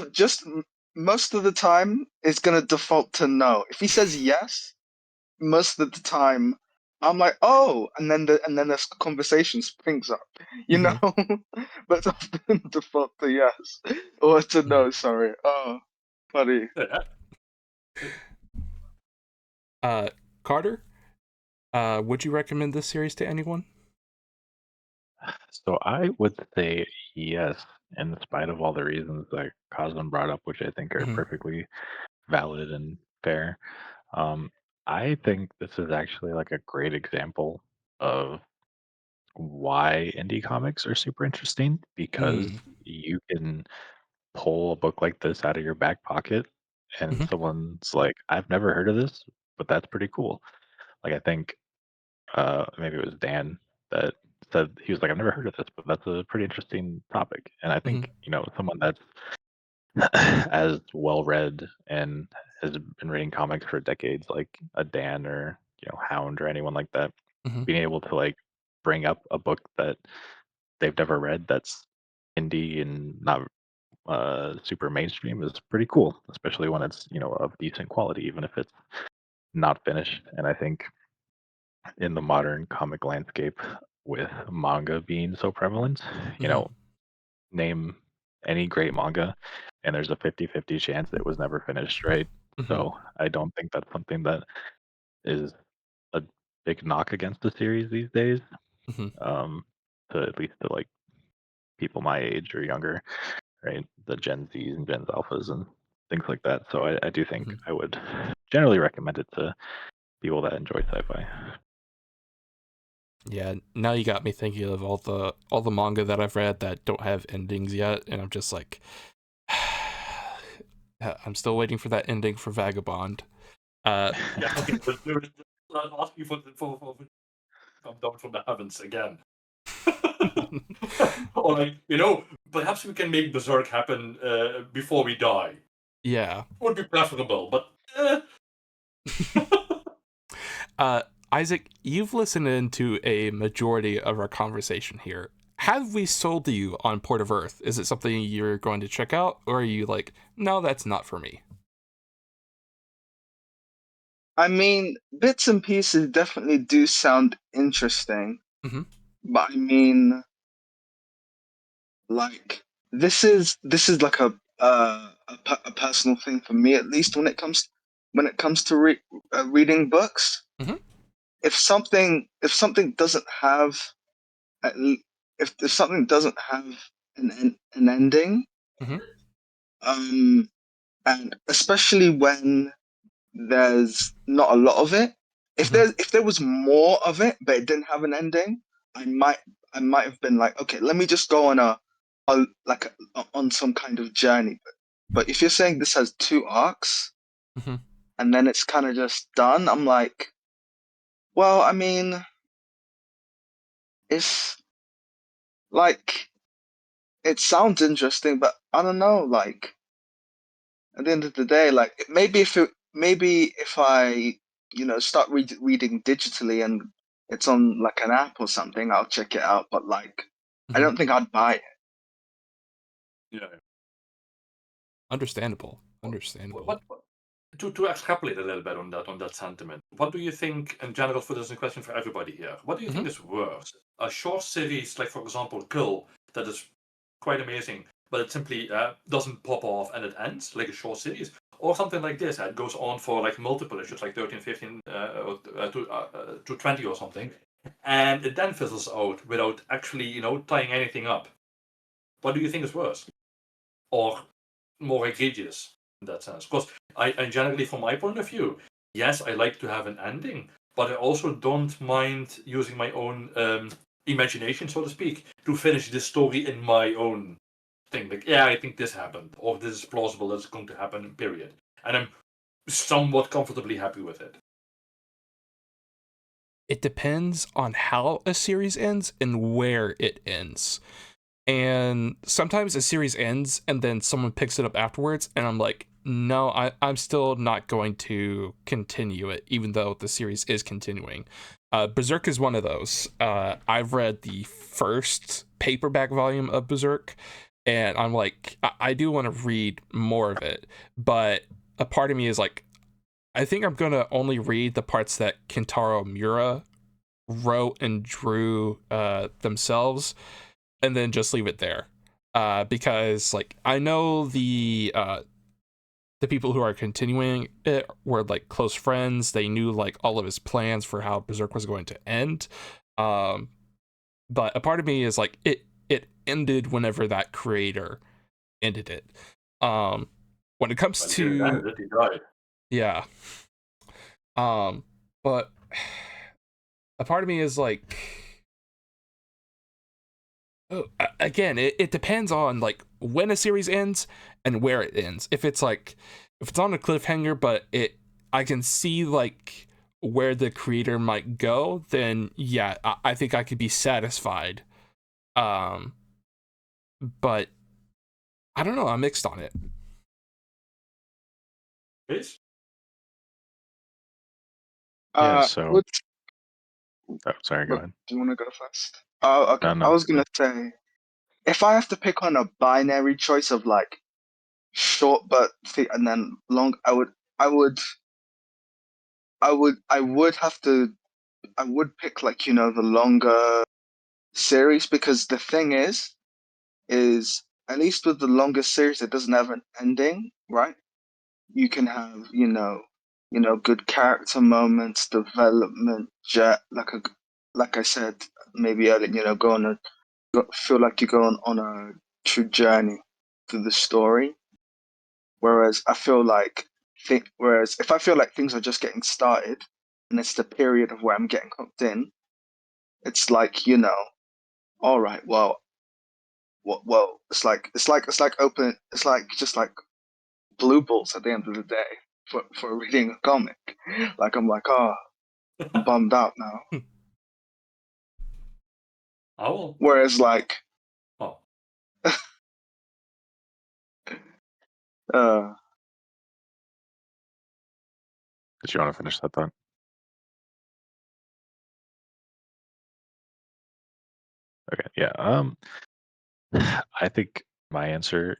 most of the time it's gonna default to no. If he says yes, most of the time I'm like, oh, and then this conversation springs up, you know. But it's often default to yes or to no. Sorry. Oh, funny. Carter, would you recommend this series to anyone? So I would say yes, in spite of all the reasons that Cosmo brought up, which I think are Mhm. perfectly valid and fair. Um, I think this is actually like a great example of why indie comics are super interesting because Mm. you can pull a book like this out of your back pocket and Mhm. someone's like, I've never heard of this, but that's pretty cool. Like I think maybe it was Dan that said he was like, I've never heard of this, but that's a pretty interesting topic. And I think someone that's as well read and has been reading comics for decades, like a Dan or Hound or anyone like that, Mhm. being able to like bring up a book that they've never read that's indie and not super mainstream is pretty cool, especially when it's of decent quality, even if it's not finished. And I think in the modern comic landscape, with manga being so prevalent, name any great manga and there's a 50-50 chance it was never finished, right? So I don't think that's something that is a big knock against the series these days. To at least to like people my age or younger, right? The Gen Zs and Gen Alphas and things like that. So I do think I would generally recommend it to people that enjoy sci-fi. Yeah, now you got me thinking of all the manga that I've read that don't have endings yet, and I'm just like, I'm still waiting for that ending for Vagabond. Yeah, okay, but I'll ask you for come down from the heavens again. Or like, perhaps we can make Berserk happen before we die. Yeah. Would be preferable, but Isaac, you've listened into a majority of our conversation here. Have we sold you on Port of Earth? Is it something you're going to check out, or are you like, no, that's not for me? I mean, bits and pieces definitely do sound interesting, but I mean, like this is like a personal thing for me, at least when it comes to reading books. If something doesn't have at le- if something doesn't have an ending, um, and especially when there's not a lot of it. If there was more of it, but it didn't have an ending, I might I might have been like, okay, let me just go on on some kind of journey. But if you're saying this has two arcs and then it's kind of just done, I'm like, well, I mean, it's like it sounds interesting, but I don't know, like at the end of the day, like maybe if I start reading digitally and it's on like an app or something, I'll check it out. But like, I don't think I'd buy it. yeah. Understandable. What to extrapolate a little bit on that sentiment, what do you think in general? For this is a question for everybody here. What do you think is worse? A short series, like for example, Kill, that is quite amazing, but it simply doesn't pop off and it ends like a short series, or something like this that goes on for like multiple issues, like 13, 15, to 20 or something, and it then fizzles out without actually tying anything up. What do you think is worse, or more egregious in that sense? Because I generally, from my point of view, yes, I like to have an ending, but I also don't mind using my own imagination, so to speak, to finish this story in my own thing. Like, yeah, I think this happened, or this is plausible that's going to happen, period. And I'm somewhat comfortably happy with it. It depends on how a series ends and where it ends. And sometimes a series ends and then someone picks it up afterwards, and I'm like, no, I'm still not going to continue it, even though the series is continuing. Berserk is one of those. I've read the first paperback volume of Berserk, and I'm like, I do want to read more of it, but a part of me is like, I think I'm gonna only read the parts that Kentaro Miura wrote and drew themselves, and then just leave it there. Because like I know the people who are continuing it were like close friends. They knew like all of his plans for how Berserk was going to end. But a part of me is like it ended whenever that creator ended it. When it comes to He died. yeah. But a part of me is like, oh, again, it depends on like when a series ends and where it ends. If it's on a cliffhanger, but I can see like where the creator might go, then yeah, I think I could be satisfied. But I don't know. I'm mixed on it. Please? Yeah, so Would oh, sorry, go look, ahead. do you want to go first? Oh, okay. No, I no. was gonna say, if I have to pick on a binary choice of like short but and then long, I would pick like the longer series, because the thing is at least with the longer series it doesn't have an ending, right? You can have good character moments, development, like I said maybe earlier, feel like you're going on a true journey through the story. Whereas if I feel like things are just getting started and it's the period of where I'm getting hooked in, it's like, all right, well, it's like just like blue balls at the end of the day for reading a comic. Like I'm like, oh, I'm bummed out now. I will. Whereas like, Oh, uh, Did you want to finish that thought? Okay, yeah. I think my answer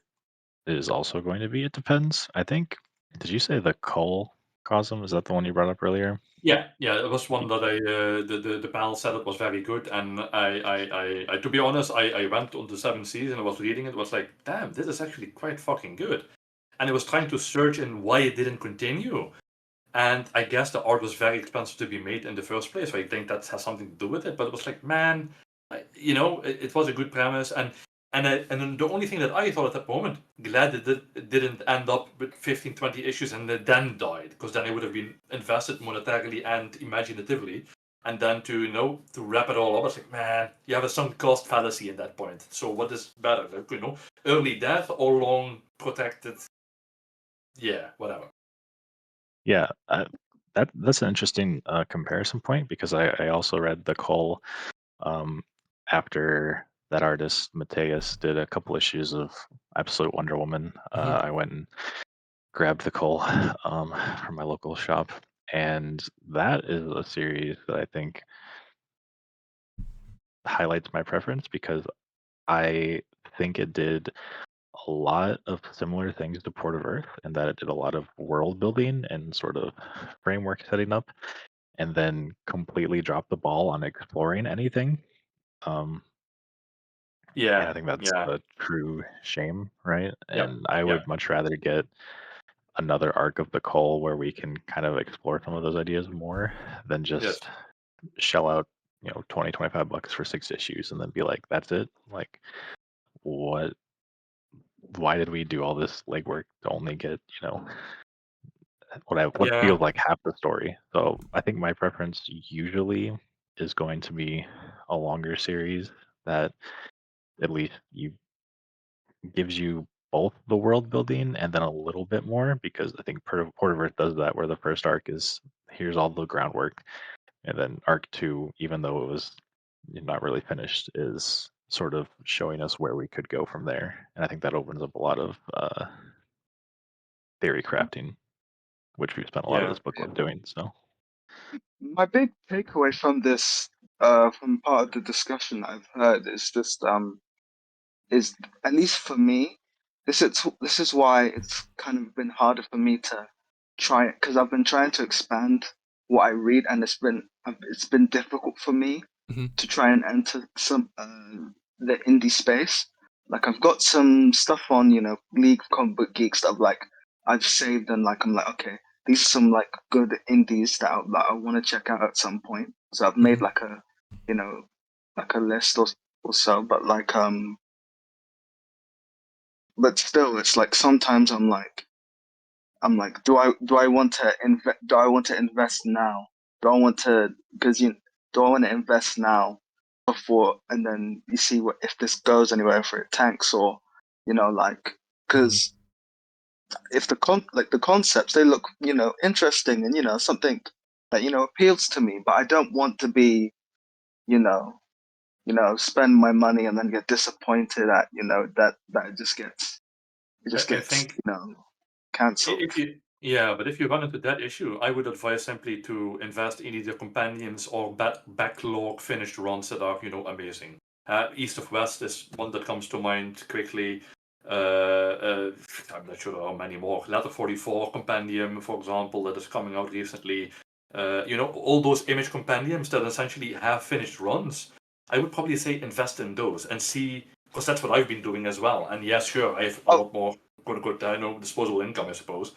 is also going to be it depends. I think. Did you say the coal cosm? Is that the one you brought up earlier? yeah, it was one that the panel setup was very good, and I to be honest, I went on the 7th season and I was reading it, was like, damn, this is actually quite fucking good. And I was trying to search in why it didn't continue. And I guess the art was very expensive to be made in the first place. So I think that has something to do with it. But it was like, man, it was a good premise. And then the only thing that I thought at that moment, glad it didn't end up with 15, 20 issues and it then died. Because then I would have been invested monetarily and imaginatively. And then to wrap it all up, I was like, man, you have a sunk cost fallacy in that point. So what is better? Like, early death or long protected, whatever. Yeah, that's an interesting comparison point because I also read the coal after that artist Mateus did a couple issues of Absolute Wonder Woman. I went and grabbed the coal from my local shop, and that is a series that I think highlights my preference because I think it did a lot of similar things to Port of Earth, and that it did a lot of world building and sort of framework setting up, and then completely dropped the ball on exploring anything. Um, and Yeah, I think that's yeah, a true shame, right? yep, And I yep. would much rather get another arc of the coal where we can kind of explore some of those ideas more than Yes. just shell out 20 $25 for 6 issues and then be like, that's it. Like, what, why did we do all this legwork to only get what Yeah, feels like half the story? So I think my preference usually is going to be a longer series that at least you gives you both the world building and then a little bit more, because I think Port of Earth does that, where the first arc is here's all the groundwork, and then arc two, even though it was not really finished, is sort of showing us where we could go from there. And I think that opens up a lot of theory crafting, which we've spent a lot of yeah, this book yeah. club doing. So my big takeaway from this, from part of the discussion I've heard, is just is at least for me, this is why it's kind of been harder for me to try it, because I've been trying to expand what I read, and it's been difficult for me Mm-hmm. to try and enter some the indie space. Like I've got some stuff on League of Comic Book Geeks that I've saved, and like I'm like, okay, these are some like good indies that I want to check out at some point. So I've made Mm-hmm. like a you know like a list or so, but but still, it's like sometimes I'm like, do I want to invest now? Do I want to because do I want to invest now before, and then you see what if this goes anywhere, if it tanks, or like, Mm-hmm. because if the concepts, they look interesting, and something that appeals to me, but I don't want to be, you know, spend my money and then get disappointed at, that it just gets I think cancelled. if you yeah, but if you run into that issue, I would advise simply to invest in either companions or backlog finished runs that are amazing. East of West is one that comes to mind quickly. I'm not sure there are many more. Letter 44 Compendium, for example, that is coming out recently. All those image compendiums that essentially have finished runs. I would probably say invest in those and see, because that's what I've been doing as well. And yes, sure, I have a Oh, lot more quote unquote disposable income, I suppose.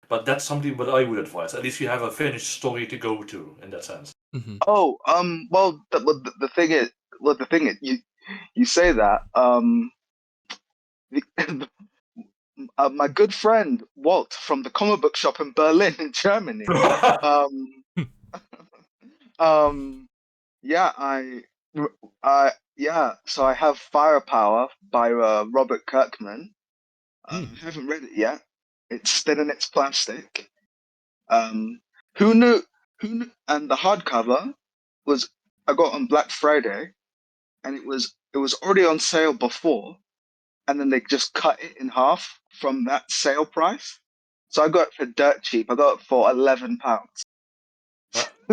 But that's something that I would advise. At least you have a finished story to go to in that sense. Hmm. well, the thing is, you say that, the, my good friend Walt from the comic book shop in Berlin, in Germany, um, um, yeah, so I have Firepower by Robert Kirkman. I haven't read it yet. It's still in its plastic. Um, who knew? Who knew? And the hardcover was I got on Black Friday, and it was already on sale before, and then they just cut it in half from that sale price. So I got it for dirt cheap. I got it for £11,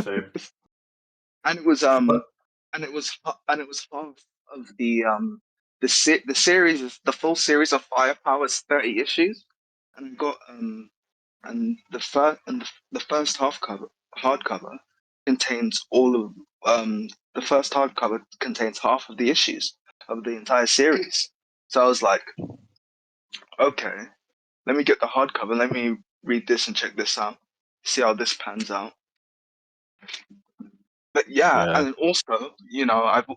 Same. and it was But half of the series is the full series of Firepower is 30 issues, and I got the first hardcover contains all of the first hardcover contains half of the issues of the entire series. So I was like, okay, let me get the hardcover, let me read this and check this out, see how this pans out. But yeah, Yeah, and also,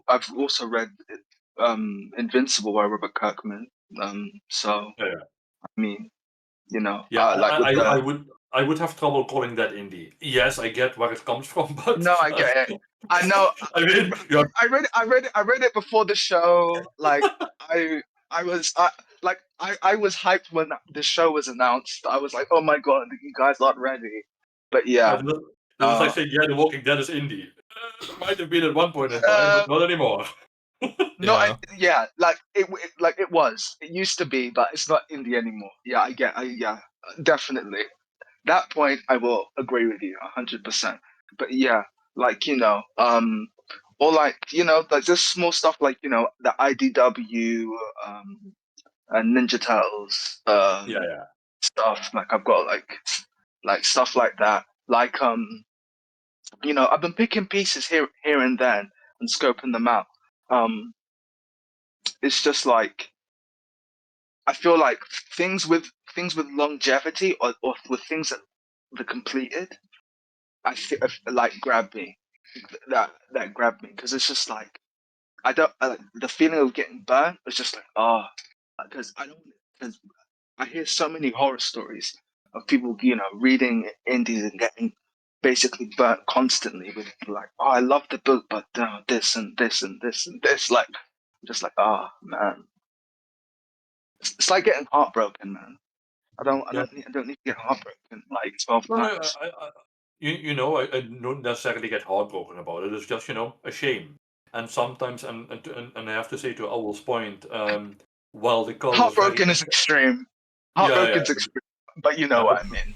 I've also read Invincible by Robert Kirkman. So yeah, I mean, yeah. like with the I would have trouble calling that indie. Yes, I get where it comes from, but no, I get it. I know. I mean, you're I read it before the show. Like I was I was hyped when the show was announced. I was like, oh my god, you guys aren't ready. But yeah, this is like uh, saying, yeah, The Walking Dead is indie. Might have been at one point in time, uh but not anymore. no, Yeah. yeah, like it was. It used to be, but it's not indie anymore. Yeah, yeah, definitely. That point I will agree with you 100%. But yeah, like or like like just small stuff like the IDW, and Ninja Turtles, Yeah, yeah. stuff. Like I've got like stuff like that. Like I've been picking pieces here and then and scoping them out. Um, it's just like I feel like things with longevity, or with things that completed. Like grab me, that grabbed me, because it's just like I don't the feeling of getting burnt was just like, because I don't because I hear so many horror stories of people reading indies and getting basically burnt constantly with like, oh, I love the book, but this and this and this and this, like just like, oh man, it's like getting heartbroken, man. Yeah. I don't need to get heartbroken like 12 No, no, times. I don't necessarily get heartbroken about it. It's just, a shame. And sometimes, and I have to say to Owl's point, while the color is very, Heartbroken is extreme. yeah, yeah, Heartbroken's extreme, but you know yeah, what I mean.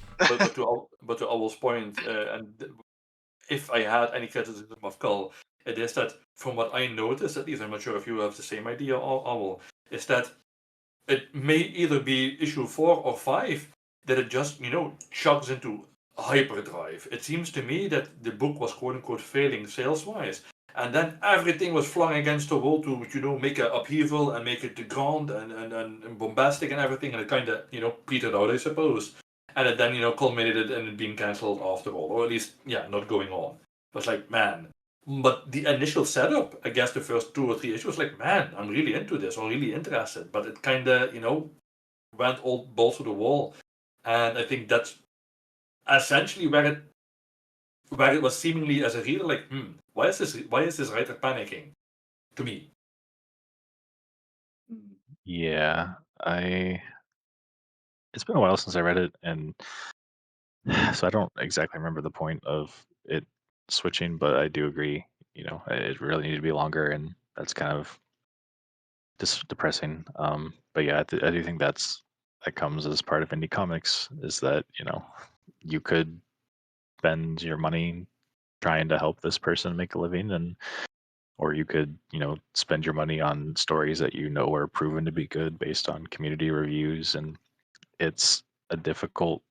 but to Owl's point, if I had any criticism of Cull, it is that from what I noticed, at least I'm not sure if you have the same idea, Owl, is that it may either be issue 4 or 5 that it just chugs into hyperdrive. It seems to me that the book was quote unquote failing sales wise, and then everything was flung against the wall to make an upheaval and make it grand and bombastic and everything, and it kind of petered out, I suppose, and it then culminated in it being cancelled after all, or at least not going on. It was like, man. But the initial setup, I guess the first 2 or 3 issues, like, man, I'm really into this or really interested. But it kind of, went all balls to the wall. And I think that's essentially where it was seemingly as a reader, like, why is this writer panicking? To me. yeah. It's been a while since I read it, and so I don't exactly remember the point of it switching, but I do agree. It really needed to be longer, and that's kind of just depressing. But yeah, I do think that comes as part of indie comics is that you could spend your money trying to help this person make a living, and or you could spend your money on stories that are proven to be good based on community reviews, and it's a difficult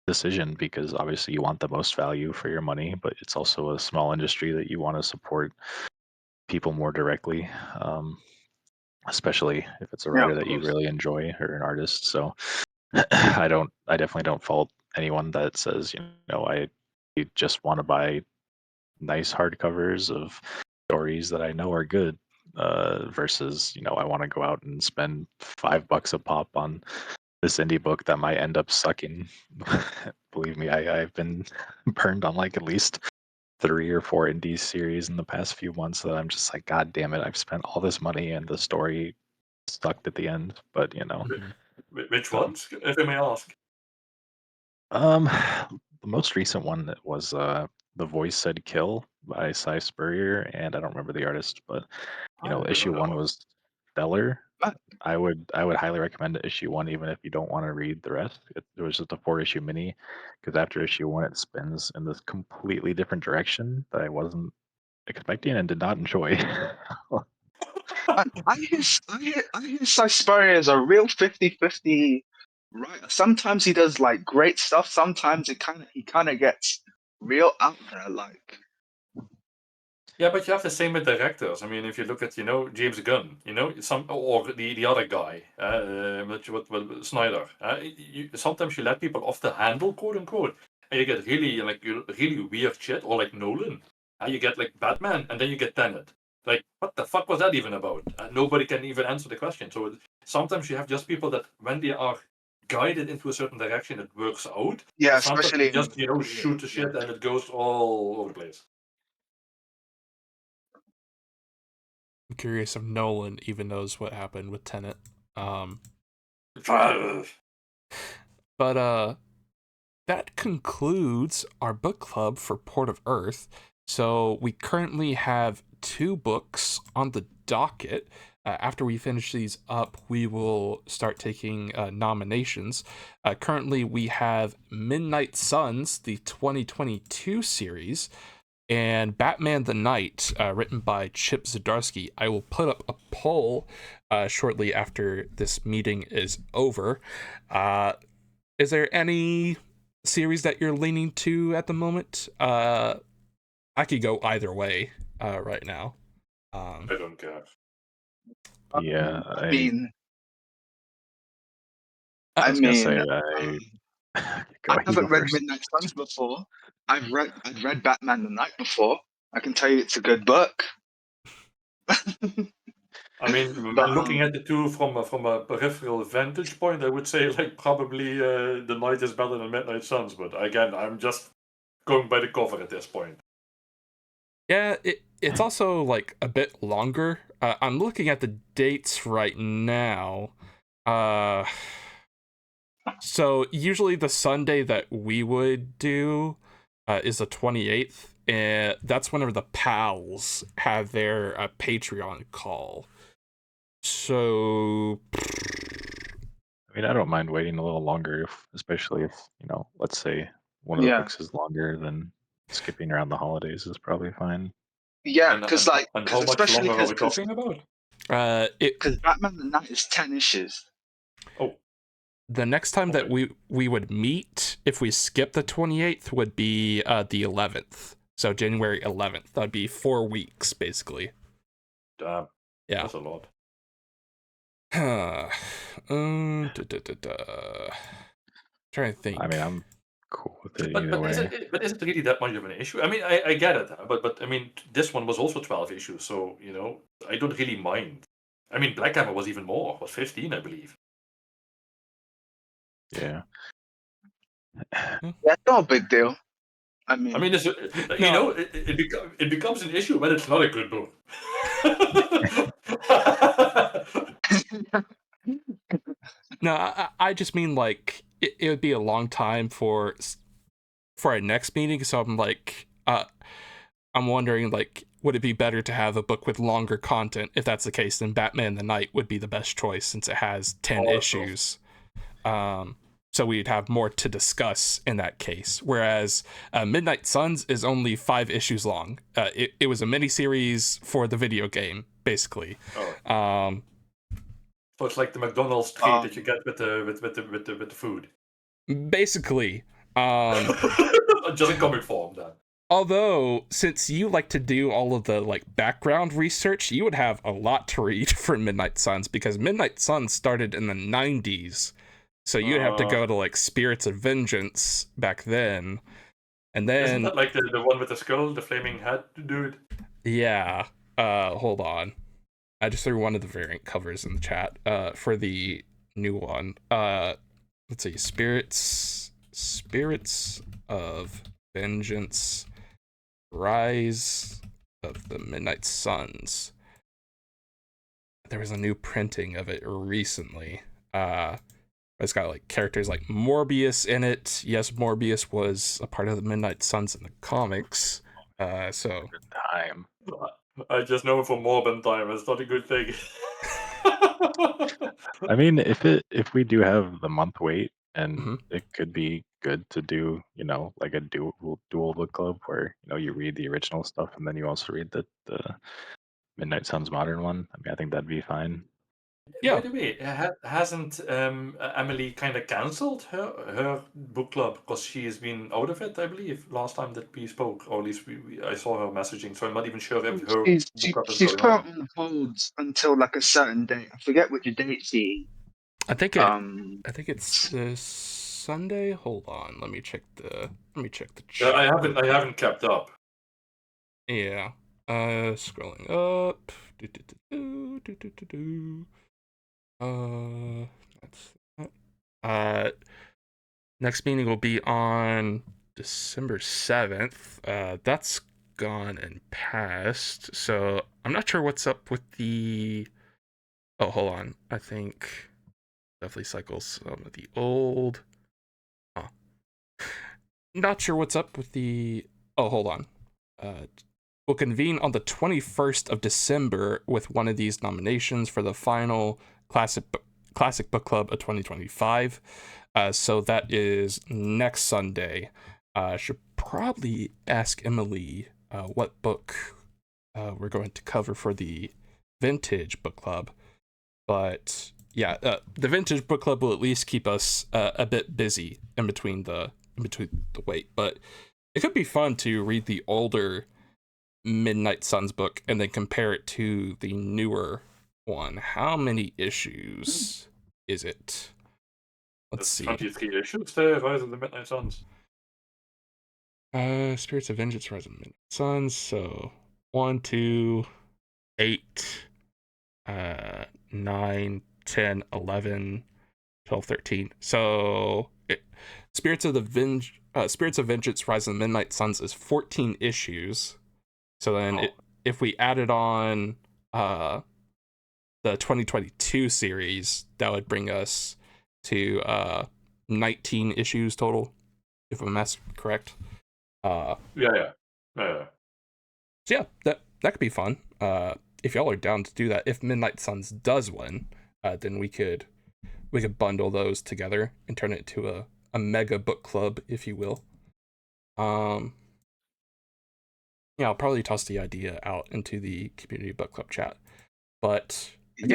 decision because obviously you want the most value for your money, but it's also a small industry that you want to support people more directly, especially if it's a Yeah, writer of that you course. really enjoy or an artist. So I definitely don't fault anyone that says, you just want to buy nice hardcovers of stories that I know are good, versus, I want to go out and spend $5 a pop on this indie book that might end up sucking. Believe me, I've been burned on like at least 3 or 4 indie series in the past few months that I'm just like, God damn it, I've spent all this money and the story sucked at the end. But Mhm. Which um, ones, if I may ask? um, the most recent one that was The Voice Said Kill by Cy Spurrier, and I don't remember the artist, but I don't know issue that one one. was stellar. But I would highly recommend issue one, even if you don't want to read the rest. It was just a 4 issue mini, because after issue one, it spins in this completely different direction that I wasn't expecting and did not enjoy. I hear Cysperian is a real 50-50 writer. Sometimes he does like great stuff. Sometimes he kind of gets real out there. Like Yeah, but you have the same with directors. I mean, if you look at James Gunn, some or the other guy, Snyder. Sometimes you let people off the handle, quote unquote, and you get really weird shit, or like Nolan. You get like Batman, and then you get Tenet. Like, what the fuck was that even about? Nobody can even answer the question. So sometimes you have just people that when they are guided into a certain direction, it works out. yeah, And sometimes especially you in just shoot the yeah. shit and it goes all over the place. I'm curious if Nolan even knows what happened with Tenet. Um, but that concludes our book club for Port of Earth. So we currently have 2 books on the docket. After we finish these up, we will start taking nominations. Currently, we have Midnight Suns, the 2022 series, and Batman the Knight, written by Chip Zdarsky. I will put up a poll shortly after this meeting is over. Is there any series that you're leaning to at the moment? I could go either way right now. I don't care. Yeah, I mean, I I was gonna say mean, I um, go. I You go haven't read first. Midnight Suns before. I've read Batman the Night before. I can tell you it's a good book. I mean, But looking at the two from a peripheral vantage point, I would say like probably the Night is better than Midnight Suns. But again, I'm just going by the cover at this point. Yeah, it's also like a bit longer. I'm looking at the dates right now. Uh, so usually the Sunday that we would do is the 28th, and that's whenever the pals have their Patreon call. So I mean, I don't mind waiting a little longer, especially if let's say one of the yeah, books is longer, then skipping around the holidays is probably fine. yeah, And because and like and because how much especially longer are because we talking about? it because Batman the Night is 10 issues. Oh, the next time that okay. we would meet, if we skip the 28th, would be the 11th. So January 11th. That'd be 4 weeks basically. Damn, Yeah. that's a lot. Trying to I mean, think. I'm cool with it But either but is way. it really that much of an issue? I mean, I get it, but I mean, this one was also 12 issues, so I don't really mind. I mean, Black Hammer was even more, was 15, I believe. Yeah. Yeah. Yeah, it's not a big deal. I I mean, mean, No, it becomes an issue when it's not a good book. no, I just mean like it would be a long time for our next meeting. So I'm like, I'm wondering, like, would it be better to have a book with longer content? If that's the case, then Batman the Knight would be the best choice since it has 10 issues. So we'd have more to discuss in that case. Whereas Midnight Suns is only 5 issues long. It was a miniseries for the video game, basically. So it's like the McDonald's treat that you get with the food. Basically. Just in comic form, then. Although, since you like to do all of the like background research, you would have a lot to read for Midnight Suns, because Midnight Suns started in the 90s. So you'd have to go to like Spirits of Vengeance back then. And then Isn't that like the one with the skull, the flaming head dude? Yeah. Hold on. I just threw one of the variant covers in the chat for the new one. Let's see. Spirits of Vengeance, Rise of the Midnight Suns. There was a new printing of it recently. It's got like characters like Morbius in it. Yes, Morbius was a part of the Midnight Suns in the comics. So Good time. I just know for Morbin time. It's not a good thing. I mean, if we do have the month wait, and Mhm. it could be good to do, like a dual book club where you read the original stuff and then you also read the Midnight Suns modern one. I mean, I think that'd be fine. Yeah. By the way, hasn't Emily kind of cancelled her book club because she has been out of it? I believe last time that we spoke, or at least I saw her messaging. So I'm not even sure if her book club is She's going put on. on hold until like a certain date. I forget which date she. I think it's this Sunday. Hold on, let me check the Yeah, chat. I haven't kept up. Yeah. Scrolling up. That's that. Next meeting will be on December 7th. That's gone and passed. So I'm not sure what's up with the. Oh, hold on. I think definitely cycles some of the old. Huh. Not sure what's up with the. Oh, hold on. We'll convene on the 21st of December with one of these nominations for the final classic book club of 2025. So that is next Sunday. Should probably ask Emily what book we're going to cover for the vintage book club. But yeah, the vintage book club will at least keep us a bit busy in between the wait. But it could be fun to read the older Midnight Suns book and then compare it to the newer one. How many issues is it? Let's see. 23 issues there, Rise of the Midnight Suns. Spirits of Vengeance, Rise of the Midnight Suns. So 1, 2, 8, 9, 10, 11, 12, 13. So Spirits of Vengeance, Rise of the Midnight Suns is 14 issues. So then if we added on the 2022 series, that would bring us to 19 issues total, if I'm correct. Yeah. So yeah, that could be fun. If y'all are down to do that, if Midnight Suns does win, then we could bundle those together and turn it into a mega book club, if you will. Yeah, I'll probably toss the idea out into the community book club chat. But again,